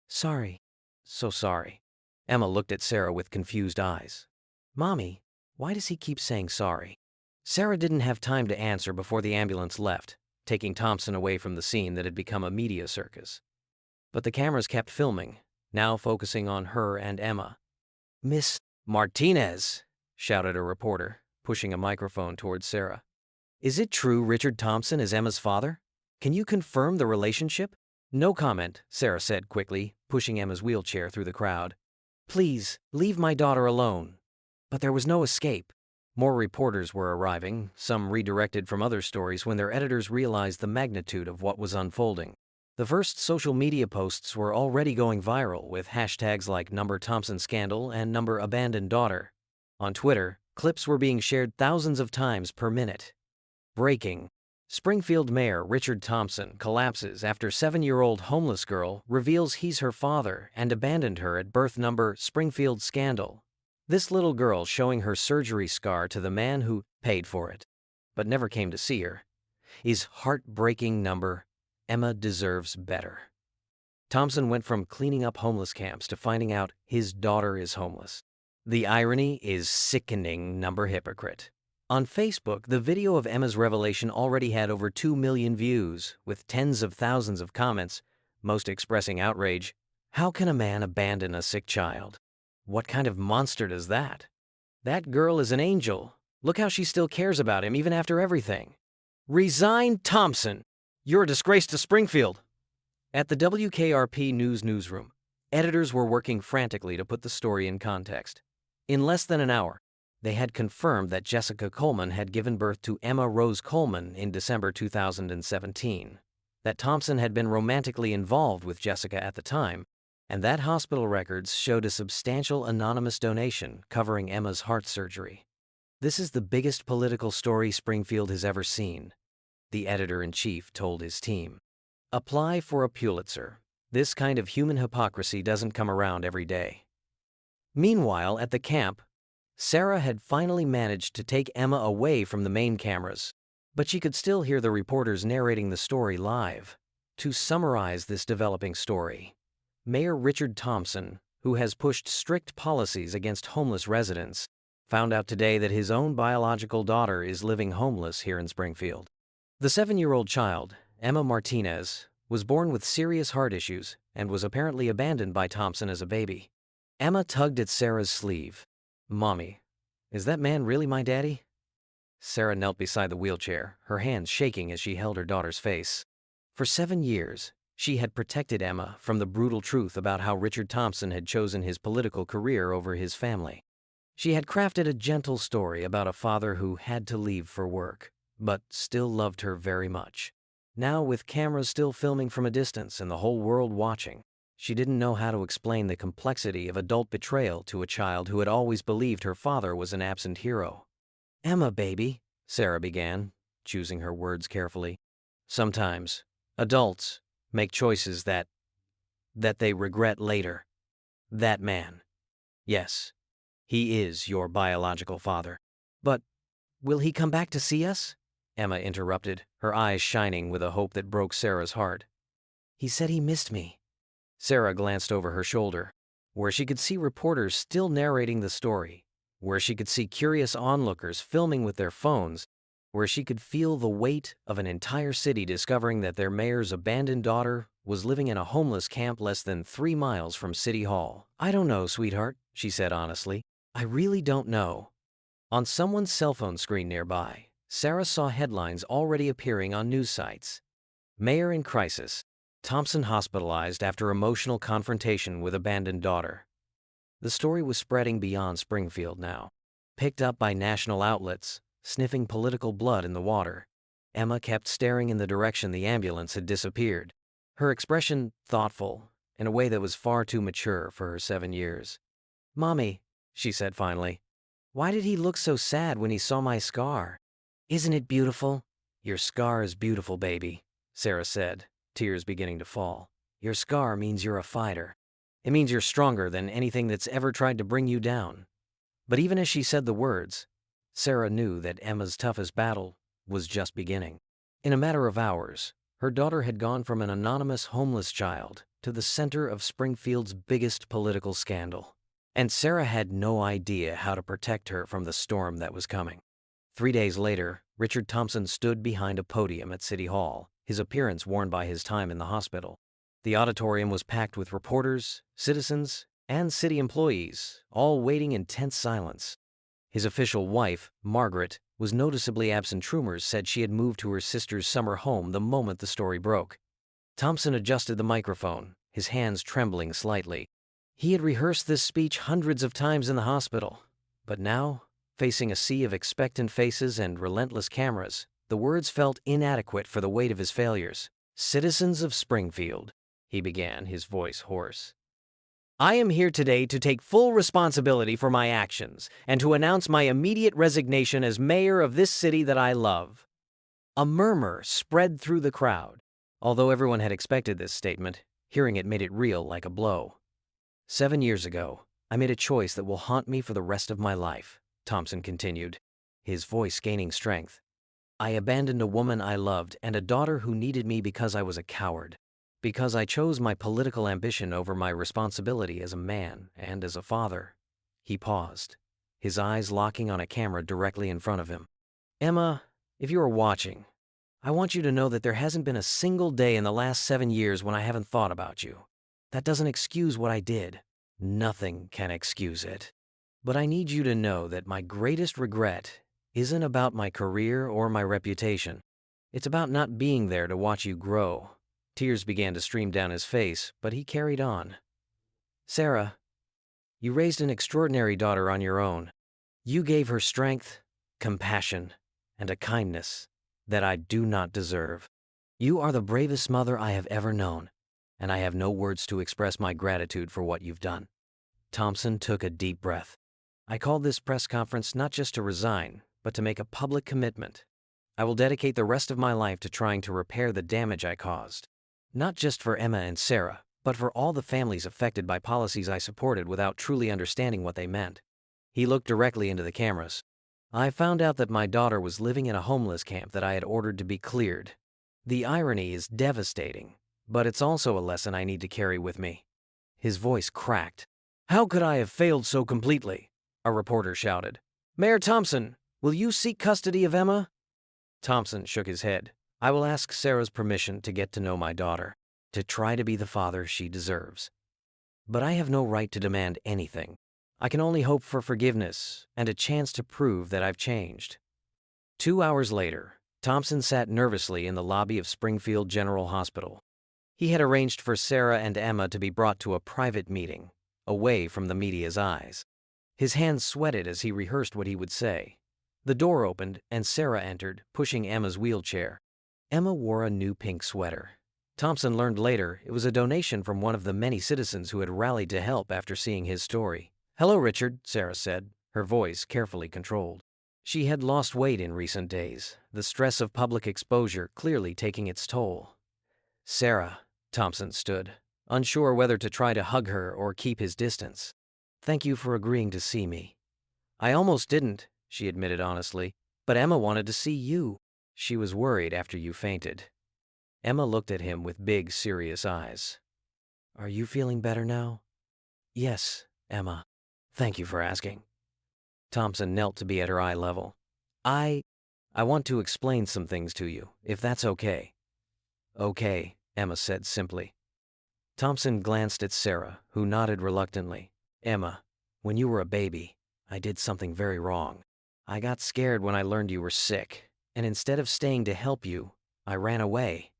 "Sorry. So sorry." Emma looked at Sarah with confused eyes. "Mommy, why does he keep saying sorry?" Sarah didn't have time to answer before the ambulance left, taking Thompson away from the scene that had become a media circus. But the cameras kept filming, now focusing on her and Emma. "Miss Martinez," shouted a reporter, pushing a microphone towards Sarah. "Is it true Richard Thompson is Emma's father? Can you confirm the relationship?" "No comment," Sarah said quickly, pushing Emma's wheelchair through the crowd. "Please, leave my daughter alone." But there was no escape. More reporters were arriving, some redirected from other stories when their editors realized the magnitude of what was unfolding. The first social media posts were already going viral with hashtags like #ThompsonScandal and #AbandonedDaughter. On Twitter, clips were being shared thousands of times per minute. Breaking. Springfield Mayor Richard Thompson collapses after 7-year-old homeless girl reveals he's her father and abandoned her at birth. Springfield Scandal. This little girl showing her surgery scar to the man who paid for it, but never came to see her, is heartbreaking. Emma deserves better. Thompson went from cleaning up homeless camps to finding out his daughter is homeless. The irony is sickening. Hypocrite. On Facebook, the video of Emma's revelation already had over 2 million views, with tens of thousands of comments, most expressing outrage. How can a man abandon a sick child? What kind of monster does that? That girl is an angel. Look how she still cares about him even after everything. Resign, Thompson! You're a disgrace to Springfield. At the WKRP News newsroom, editors were working frantically to put the story in context. In less than an hour, they had confirmed that Jessica Coleman had given birth to Emma Rose Coleman in December 2017, that Thompson had been romantically involved with Jessica at the time, and that hospital records showed a substantial anonymous donation covering Emma's heart surgery. "This is the biggest political story Springfield has ever seen," the editor-in-chief told his team. "Apply for a Pulitzer. This kind of human hypocrisy doesn't come around every day." Meanwhile, at the camp, Sarah had finally managed to take Emma away from the main cameras, but she could still hear the reporters narrating the story live. To summarize this developing story, Mayor Richard Thompson, who has pushed strict policies against homeless residents, found out today that his own biological daughter is living homeless here in Springfield. The 7-year-old child, Emma Martinez, was born with serious heart issues and was apparently abandoned by Thompson as a baby. Emma tugged at Sarah's sleeve. "Mommy, is that man really my daddy?" Sarah knelt beside the wheelchair, her hands shaking as she held her daughter's face. For 7 years, she had protected Emma from the brutal truth about how Richard Thompson had chosen his political career over his family. She had crafted a gentle story about a father who had to leave for work, but still loved her very much. Now, with cameras still filming from a distance and the whole world watching, She didn't know how to explain the complexity of adult betrayal to a child who had always believed her father was an absent hero. "Emma, baby," Sarah began, choosing her words carefully. "Sometimes, adults make choices that they regret later. That man. Yes, he is your biological father. But will he come back to see us?" Emma interrupted, her eyes shining with a hope that broke Sarah's heart. "He said he missed me." Sarah glanced over her shoulder, where she could see reporters still narrating the story, where she could see curious onlookers filming with their phones, where she could feel the weight of an entire city discovering that their mayor's abandoned daughter was living in a homeless camp less than 3 miles from City Hall. "I don't know, sweetheart," she said honestly. "I really don't know." On someone's cell phone screen nearby, Sarah saw headlines already appearing on news sites. "Mayor in crisis. Thompson hospitalized after emotional confrontation with abandoned daughter." The story was spreading beyond Springfield now, picked up by national outlets, sniffing political blood in the water. Emma kept staring in the direction the ambulance had disappeared, her expression thoughtful, in a way that was far too mature for her 7 years. "Mommy," she said finally, "why did he look so sad when he saw my scar?" "Isn't it beautiful?" "Your scar is beautiful, baby," Sarah said, tears beginning to fall. "Your scar means you're a fighter. It means you're stronger than anything that's ever tried to bring you down." But even as she said the words, Sarah knew that Emma's toughest battle was just beginning. In a matter of hours, her daughter had gone from an anonymous homeless child to the center of Springfield's biggest political scandal. And Sarah had no idea how to protect her from the storm that was coming. 3 days later, Richard Thompson stood behind a podium at City Hall, his appearance worn by his time in the hospital. The auditorium was packed with reporters, citizens, and city employees, all waiting in tense silence. His official wife, Margaret, was noticeably absent. Rumors said she had moved to her sister's summer home the moment the story broke. Thompson adjusted the microphone, his hands trembling slightly. He had rehearsed this speech hundreds of times in the hospital, but now, facing a sea of expectant faces and relentless cameras, the words felt inadequate for the weight of his failures. "Citizens of Springfield," he began, his voice hoarse. "I am here today to take full responsibility for my actions and to announce my immediate resignation as mayor of this city that I love." A murmur spread through the crowd. Although everyone had expected this statement, hearing it made it real like a blow. "7 years ago, I made a choice that will haunt me for the rest of my life," Thompson continued, his voice gaining strength. "I abandoned a woman I loved and a daughter who needed me because I was a coward. Because I chose my political ambition over my responsibility as a man and as a father." He paused, his eyes locking on a camera directly in front of him. "Emma, if you are watching, I want you to know that there hasn't been a single day in the last 7 years when I haven't thought about you. That doesn't excuse what I did. Nothing can excuse it. But I need you to know that my greatest regret isn't about my career or my reputation. It's about not being there to watch you grow." Tears began to stream down his face, but he carried on. "Sarah, you raised an extraordinary daughter on your own. You gave her strength, compassion, and a kindness that I do not deserve. You are the bravest mother I have ever known, and I have no words to express my gratitude for what you've done." Thompson took a deep breath. "I called this press conference not just to resign, but to make a public commitment. I will dedicate the rest of my life to trying to repair the damage I caused. Not just for Emma and Sarah, but for all the families affected by policies I supported without truly understanding what they meant." He looked directly into the cameras. "I found out that my daughter was living in a homeless camp that I had ordered to be cleared. The irony is devastating, but it's also a lesson I need to carry with me." His voice cracked. "How could I have failed so completely?" a reporter shouted. "Mayor Thompson, will you seek custody of Emma?" Thompson shook his head. "I will ask Sarah's permission to get to know my daughter, to try to be the father she deserves. But I have no right to demand anything. I can only hope for forgiveness and a chance to prove that I've changed." 2 hours later, Thompson sat nervously in the lobby of Springfield General Hospital. He had arranged for Sarah and Emma to be brought to a private meeting, away from the media's eyes. His hands sweated as he rehearsed what he would say. The door opened and Sarah entered, pushing Emma's wheelchair. Emma wore a new pink sweater. Thompson learned later it was a donation from one of the many citizens who had rallied to help after seeing his story. "Hello, Richard," Sarah said, her voice carefully controlled. She had lost weight in recent days, the stress of public exposure clearly taking its toll. "Sarah," Thompson stood, unsure whether to try to hug her or keep his distance. "Thank you for agreeing to see me." "I almost didn't," she admitted honestly, "but Emma wanted to see you. She was worried after you fainted." Emma looked at him with big, serious eyes. "Are you feeling better now?" "Yes, Emma. Thank you for asking." Thompson knelt to be at her eye level. I want to explain some things to you, if that's okay." "Okay," Emma said simply. Thompson glanced at Sarah, who nodded reluctantly. "Emma, when you were a baby, I did something very wrong. I got scared when I learned you were sick, and instead of staying to help you, I ran away."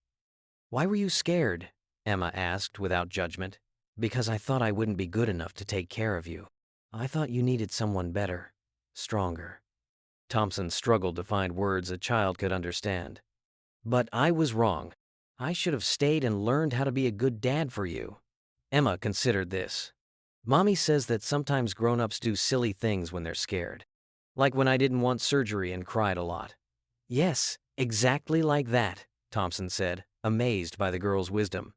"Why were you scared?" Emma asked without judgment. "Because I thought I wouldn't be good enough to take care of you. I thought you needed someone better, stronger." Thompson struggled to find words a child could understand. "But I was wrong. I should have stayed and learned how to be a good dad for you." Emma considered this. "Mommy says that sometimes grown-ups do silly things when they're scared. Like when I didn't want surgery and cried a lot." "Yes, exactly like that," Thompson said, amazed by the girl's wisdom.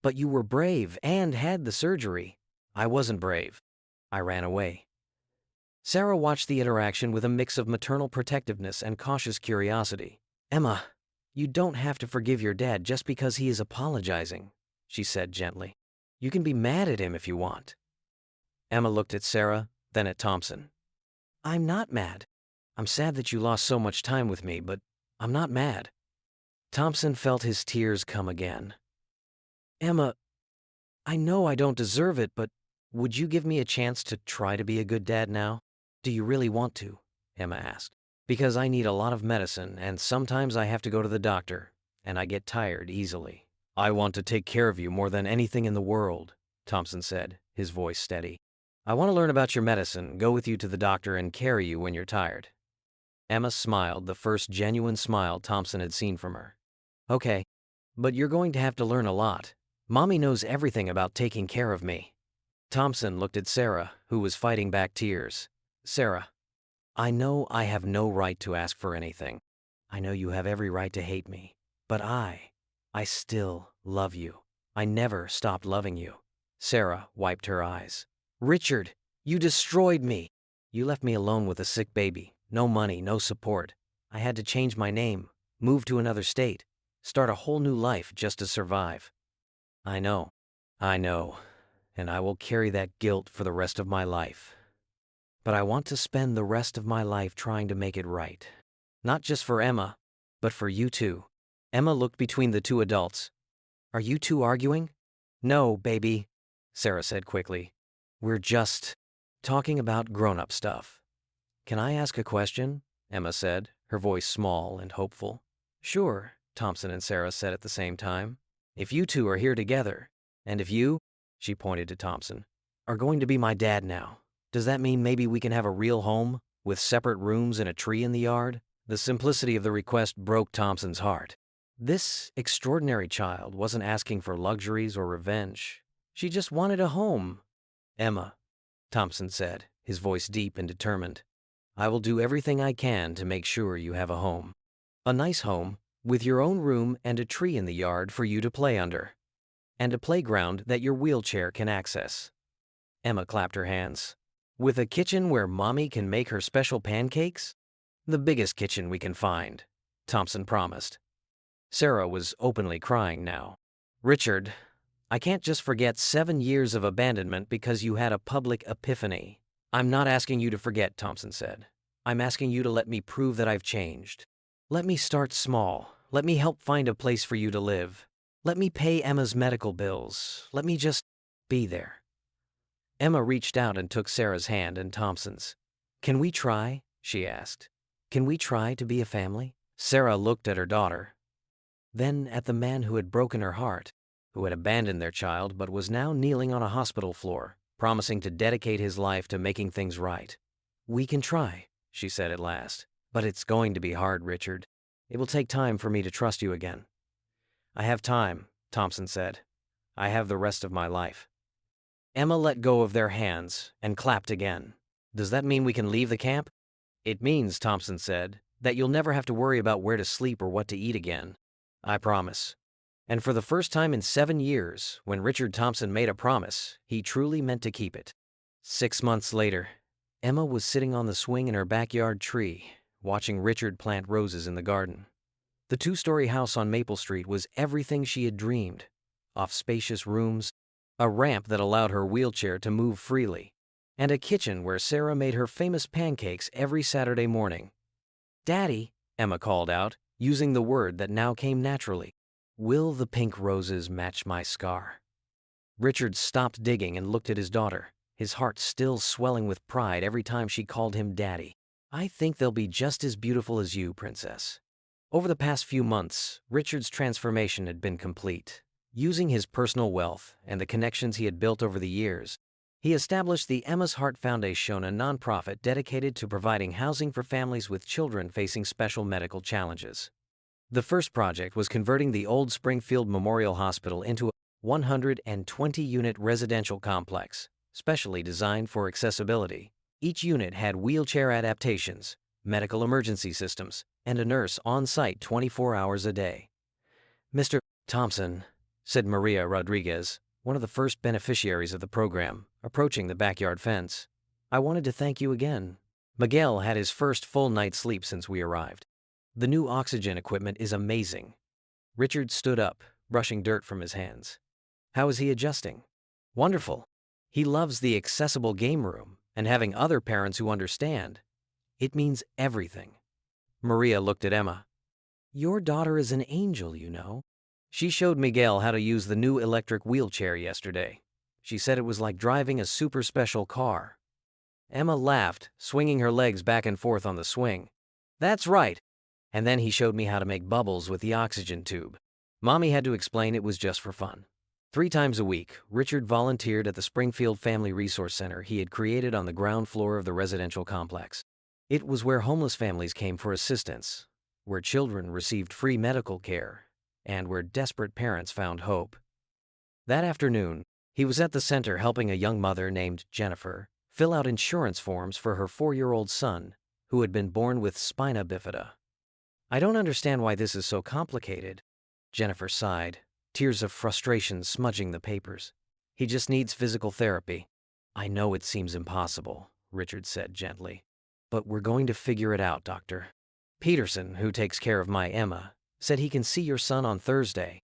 "But you were brave and had the surgery." "I wasn't brave. I ran away." Sarah watched the interaction with a mix of maternal protectiveness and cautious curiosity. "Emma, you don't have to forgive your dad just because he is apologizing," she said gently. "You can be mad at him if you want." Emma looked at Sarah, then at Thompson. "I'm not mad. I'm sad that you lost so much time with me, but I'm not mad." Thompson felt his tears come again. "Emma, I know I don't deserve it, but would you give me a chance to try to be a good dad now?" "Do you really want to?" Emma asked. "Because I need a lot of medicine, and sometimes I have to go to the doctor, and I get tired easily." "I want to take care of you more than anything in the world," Thompson said, his voice steady. "I want to learn about your medicine, go with you to the doctor, and carry you when you're tired." Emma smiled, the first genuine smile Thompson had seen from her. "Okay, but you're going to have to learn a lot. Mommy knows everything about taking care of me." Thompson looked at Sarah, who was fighting back tears. "Sarah, I know I have no right to ask for anything. I know you have every right to hate me. But I still love you. I never stopped loving you." Sarah wiped her eyes. "Richard, you destroyed me. You left me alone with a sick baby. No money, no support. I had to change my name, move to another state, start a whole new life just to survive." I know, and I will carry that guilt for the rest of my life. But I want to spend the rest of my life trying to make it right. Not just for Emma, but for you too." Emma looked between the two adults. "Are you two arguing?" "No, baby," Sarah said quickly. "We're just talking about grown-up stuff." "Can I ask a question?" Emma said, her voice small and hopeful. "Sure," Thompson and Sarah said at the same time. "If you two are here together, and if you," she pointed to Thompson, "are going to be my dad now, does that mean maybe we can have a real home, with separate rooms and a tree in the yard?" The simplicity of the request broke Thompson's heart. This extraordinary child wasn't asking for luxuries or revenge. She just wanted a home. "Emma," Thompson said, his voice deep and determined, "I will do everything I can to make sure you have a home. A nice home, with your own room and a tree in the yard for you to play under. And a playground that your wheelchair can access." Emma clapped her hands. "With a kitchen where Mommy can make her special pancakes?" "The biggest kitchen we can find," Thompson promised. Sarah was openly crying now. "Richard, I can't just forget 7 years of abandonment because you had a public epiphany." "I'm not asking you to forget," Thompson said. "I'm asking you to let me prove that I've changed. Let me start small. Let me help find a place for you to live. Let me pay Emma's medical bills. Let me just be there." Emma reached out and took Sarah's hand and Thompson's. "Can we try?" she asked. "Can we try to be a family?" Sarah looked at her daughter, then at the man who had broken her heart, who had abandoned their child but was now kneeling on a hospital floor, promising to dedicate his life to making things right. "We can try," she said at last. "But it's going to be hard, Richard. It will take time for me to trust you again." "I have time," Thompson said. I have the rest of my life. Emma let go of their hands and clapped again. Does that mean we can leave the camp? It means, Thompson said, that you'll never have to worry about where to sleep or what to eat again. I promise. And for the first time in 7 years, when Richard Thompson made a promise, he truly meant to keep it. 6 months later, Emma was sitting on the swing in her backyard tree, watching Richard plant roses in the garden. The 2-story house on Maple Street was everything she had dreamed. Off spacious rooms, a ramp that allowed her wheelchair to move freely, and a kitchen where Sarah made her famous pancakes every Saturday morning. Daddy, Emma called out, using the word that now came naturally. Will the pink roses match my scar? Richard stopped digging and looked at his daughter, his heart still swelling with pride every time she called him Daddy. I think they'll be just as beautiful as you, Princess. Over the past few months, Richard's transformation had been complete. Using his personal wealth and the connections he had built over the years, he established the Emma's Heart Foundation, a nonprofit dedicated to providing housing for families with children facing special medical challenges. The first project was converting the old Springfield Memorial Hospital into a 120-unit residential complex, specially designed for accessibility. Each unit had wheelchair adaptations, medical emergency systems, and a nurse on site 24 hours a day. Mr. Thompson, said Maria Rodriguez, one of the first beneficiaries of the program, approaching the backyard fence. I wanted to thank you again. Miguel had his first full night's sleep since we arrived. The new oxygen equipment is amazing. Richard stood up, brushing dirt from his hands. How is he adjusting? Wonderful. He loves the accessible game room and having other parents who understand. It means everything. Maria looked at Emma. Your daughter is an angel, you know. She showed Miguel how to use the new electric wheelchair yesterday. She said it was like driving a super special car. Emma laughed, swinging her legs back and forth on the swing. That's right. And then he showed me how to make bubbles with the oxygen tube. Mommy had to explain it was just for fun. 3 times a week, Richard volunteered at the Springfield Family Resource Center he had created on the ground floor of the residential complex. It was where homeless families came for assistance, where children received free medical care, and where desperate parents found hope. That afternoon, he was at the center helping a young mother named Jennifer fill out insurance forms for her 4-year-old son, who had been born with spina bifida. I don't understand why this is so complicated, Jennifer sighed, tears of frustration smudging the papers. He just needs physical therapy. I know it seems impossible, Richard said gently. But we're going to figure it out, Doctor. Peterson, who takes care of my Emma, said he can see your son on Thursday.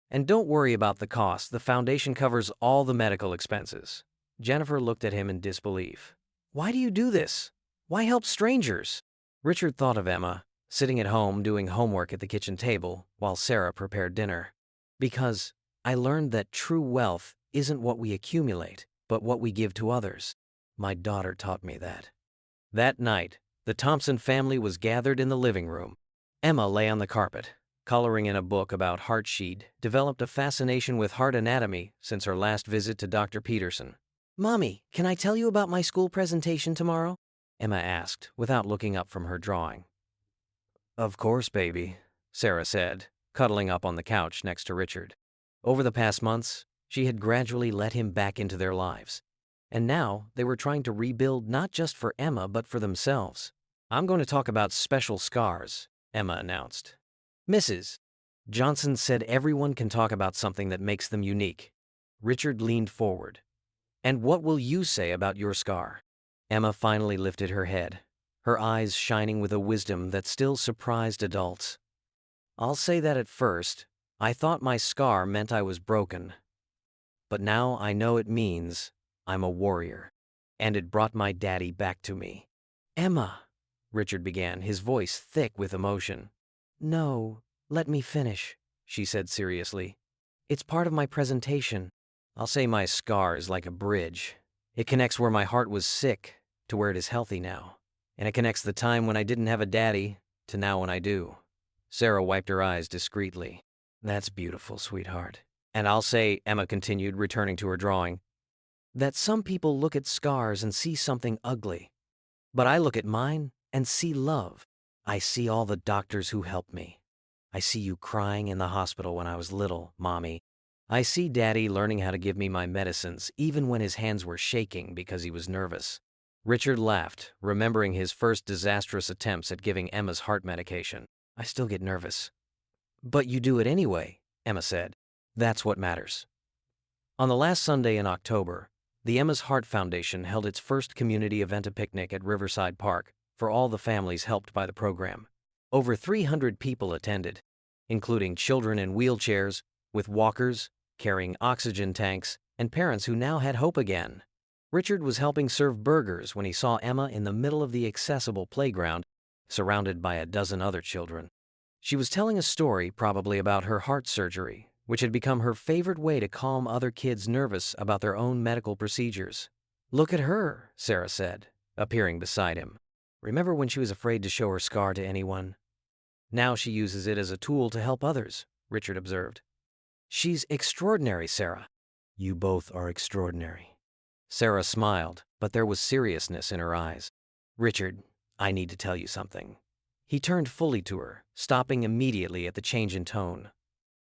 And don't worry about the cost. The foundation covers all the medical expenses. Jennifer looked at him in disbelief. Why do you do this? Why help strangers? Richard thought of Emma, sitting at home doing homework at the kitchen table while Sarah prepared dinner. Because I learned that true wealth isn't what we accumulate, but what we give to others. My daughter taught me that. That night, the Thompson family was gathered in the living room. Emma lay on the carpet, coloring in a book about heart. She'd developed a fascination with heart anatomy since her last visit to Dr. Peterson. Mommy, can I tell you about my school presentation tomorrow? Emma asked, without looking up from her drawing. Of course, baby, Sarah said, cuddling up on the couch next to Richard. Over the past months, she had gradually let him back into their lives. And now they were trying to rebuild not just for Emma but for themselves. I'm going to talk about special scars, Emma announced. Mrs. Johnson said everyone can talk about something that makes them unique. Richard leaned forward. And what will you say about your scar? Emma finally lifted her head, her eyes shining with a wisdom that still surprised adults. I'll say that at first, I thought my scar meant I was broken. But now I know it means I'm a warrior. And it brought my daddy back to me. Emma, Richard began, his voice thick with emotion. No, let me finish, she said seriously. It's part of my presentation. I'll say my scar is like a bridge. It connects where my heart was sick to where it is healthy now. And it connects the time when I didn't have a daddy to now when I do. Sarah wiped her eyes discreetly. That's beautiful, sweetheart. And I'll say, Emma continued, returning to her drawing, that some people look at scars and see something ugly. But I look at mine and see love. I see all the doctors who helped me. I see you crying in the hospital when I was little, Mommy, I see Daddy learning how to give me my medicines even when his hands were shaking because he was nervous. Richard laughed, remembering his first disastrous attempts at giving Emma's heart medication. I still get nervous. But you do it anyway, Emma said. That's what matters. On the last Sunday in October, the Emma's Heart Foundation held its first community event, a picnic at Riverside Park, for all the families helped by the program. Over 300 people attended, including children in wheelchairs, with walkers, carrying oxygen tanks, and parents who now had hope again. Richard was helping serve burgers when he saw Emma in the middle of the accessible playground, surrounded by a dozen other children. She was telling a story, probably about her heart surgery, which had become her favorite way to calm other kids nervous about their own medical procedures. Look at her, Sarah said, appearing beside him. Remember when she was afraid to show her scar to anyone? Now she uses it as a tool to help others, Richard observed. She's extraordinary, Sarah. You both are extraordinary. Sarah smiled, but there was seriousness in her eyes. Richard, I need to tell you something. He turned fully to her, stopping immediately at the change in tone.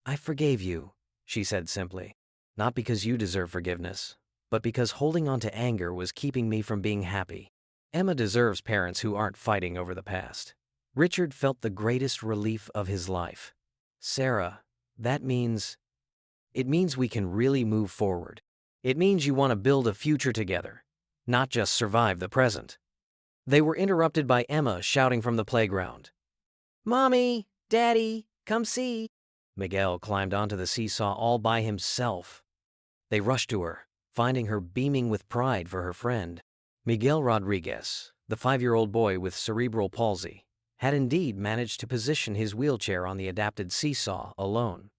I forgave you, she said simply. Not because you deserve forgiveness, but because holding on to anger was keeping me from being happy. Emma deserves parents who aren't fighting over the past. Richard felt the greatest relief of his life. Sarah, it means we can really move forward. It means you want to build a future together, not just survive the present. They were interrupted by Emma shouting from the playground. Mommy, Daddy, come see. Miguel climbed onto the seesaw all by himself. They rushed to her, finding her beaming with pride for her friend. Miguel Rodriguez, the 5-year-old boy with cerebral palsy, had indeed managed to position his wheelchair on the adapted seesaw alone.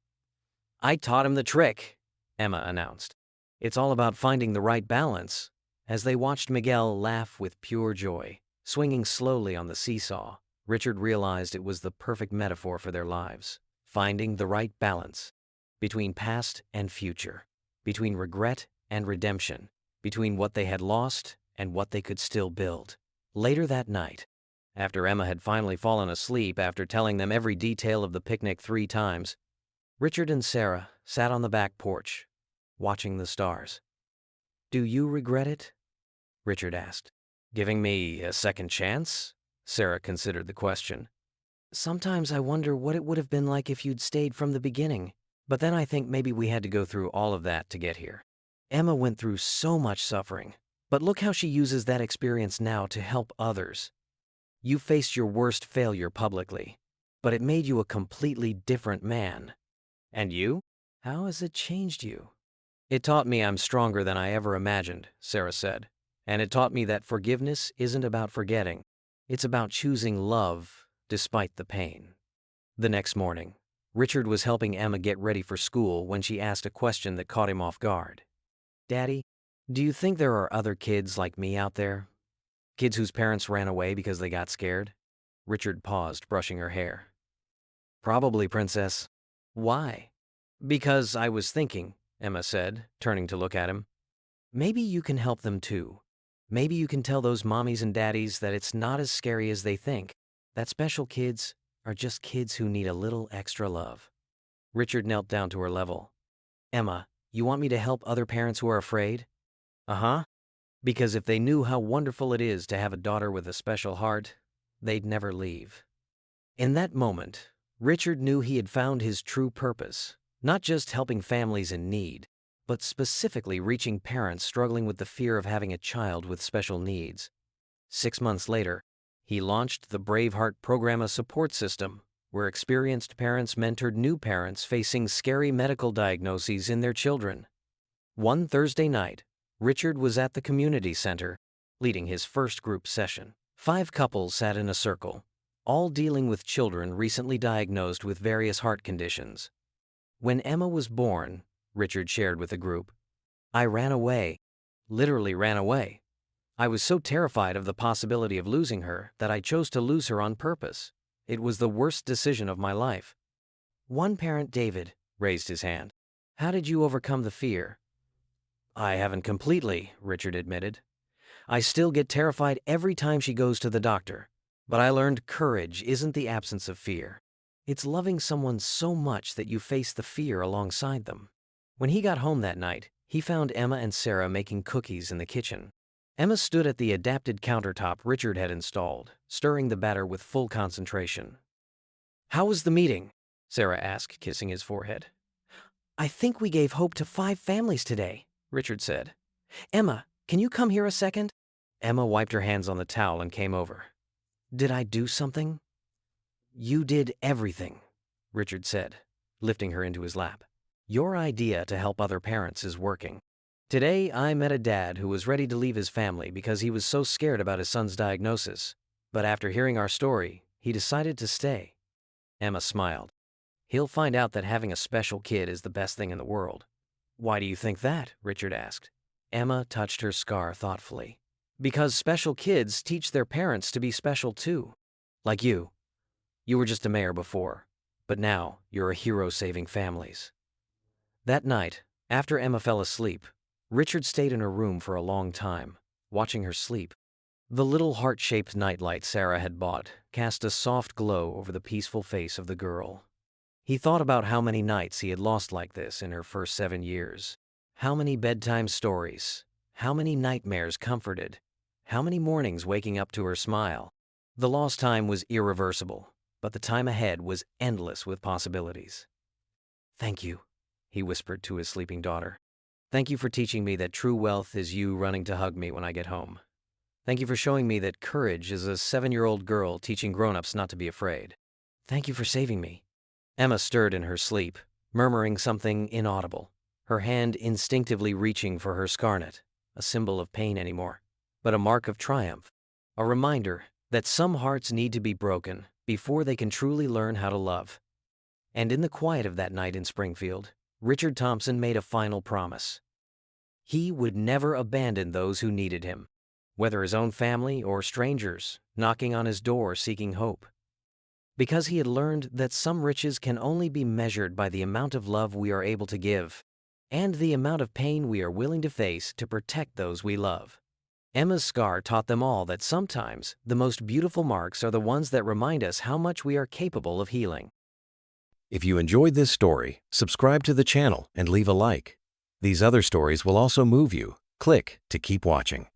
I taught him the trick, Emma announced. It's all about finding the right balance. As they watched Miguel laugh with pure joy, swinging slowly on the seesaw, Richard realized it was the perfect metaphor for their lives. Finding the right balance between past and future, between regret and redemption, between what they had lost and what they could still build. Later that night, after Emma had finally fallen asleep after telling them every detail of the picnic 3 times, Richard and Sarah sat on the back porch, watching the stars. Do you regret it? Richard asked. Giving me a second chance? Sarah considered the question. Sometimes I wonder what it would have been like if you'd stayed from the beginning, but then I think maybe we had to go through all of that to get here. Emma went through so much suffering, but look how she uses that experience now to help others. You faced your worst failure publicly, but it made you a completely different man. And you? How has it changed you? It taught me I'm stronger than I ever imagined, Sarah said, and it taught me that forgiveness isn't about forgetting. It's about choosing love despite the pain. The next morning, Richard was helping Emma get ready for school when she asked a question that caught him off guard. Daddy, do you think there are other kids like me out there? Kids whose parents ran away because they got scared? Richard paused, brushing her hair. Probably, Princess. Why? Because I was thinking, Emma said, turning to look at him. Maybe you can help them too. Maybe you can tell those mommies and daddies that it's not as scary as they think, that special kids are just kids who need a little extra love. Richard knelt down to her level. Emma, you want me to help other parents who are afraid? Uh-huh. Because if they knew how wonderful it is to have a daughter with a special heart, they'd never leave. In that moment, Richard knew he had found his true purpose, not just helping families in need, but specifically reaching parents struggling with the fear of having a child with special needs. 6 months later, he launched the Braveheart Program, a support system where experienced parents mentored new parents facing scary medical diagnoses in their children. One Thursday night, Richard was at the community center, leading his first group session. 5 couples sat in a circle, all dealing with children recently diagnosed with various heart conditions. When Emma was born, Richard shared with the group, I ran away, literally ran away. I was so terrified of the possibility of losing her that I chose to lose her on purpose. It was the worst decision of my life. One parent, David, raised his hand. How did you overcome the fear? I haven't completely, Richard admitted. I still get terrified every time she goes to the doctor. But I learned courage isn't the absence of fear. It's loving someone so much that you face the fear alongside them. When he got home that night, he found Emma and Sarah making cookies in the kitchen. Emma stood at the adapted countertop Richard had installed, stirring the batter with full concentration. "How was the meeting?" Sarah asked, kissing his forehead. "I think we gave hope to 5 families today," Richard said. "Emma, can you come here a second?" Emma wiped her hands on the towel and came over. "Did I do something?" "You did everything," Richard said, lifting her into his lap. "Your idea to help other parents is working. Today, I met a dad who was ready to leave his family because he was so scared about his son's diagnosis. But after hearing our story, he decided to stay." Emma smiled. "He'll find out that having a special kid is the best thing in the world." "Why do you think that?" Richard asked. Emma touched her scar thoughtfully. "Because special kids teach their parents to be special too. Like you. You were just a mayor before, but now you're a hero saving families." That night, after Emma fell asleep, Richard stayed in her room for a long time, watching her sleep. The little heart-shaped nightlight Sarah had bought cast a soft glow over the peaceful face of the girl. He thought about how many nights he had lost like this in her first 7 years. How many bedtime stories, how many nightmares comforted, how many mornings waking up to her smile. The lost time was irreversible, but the time ahead was endless with possibilities. "Thank you," he whispered to his sleeping daughter. "Thank you for teaching me that true wealth is you running to hug me when I get home. Thank you for showing me that courage is a 7-year-old girl teaching grown-ups not to be afraid. Thank you for saving me." Emma stirred in her sleep, murmuring something inaudible, her hand instinctively reaching for her scarlet, a symbol of pain anymore, but a mark of triumph, a reminder that some hearts need to be broken before they can truly learn how to love. And in the quiet of that night in Springfield, Richard Thompson made a final promise. He would never abandon those who needed him, whether his own family or strangers knocking on his door seeking hope. Because he had learned that some riches can only be measured by the amount of love we are able to give, and the amount of pain we are willing to face to protect those we love. Emma's scar taught them all that sometimes the most beautiful marks are the ones that remind us how much we are capable of healing. If you enjoyed this story, subscribe to the channel and leave a like. These other stories will also move you. Click to keep watching.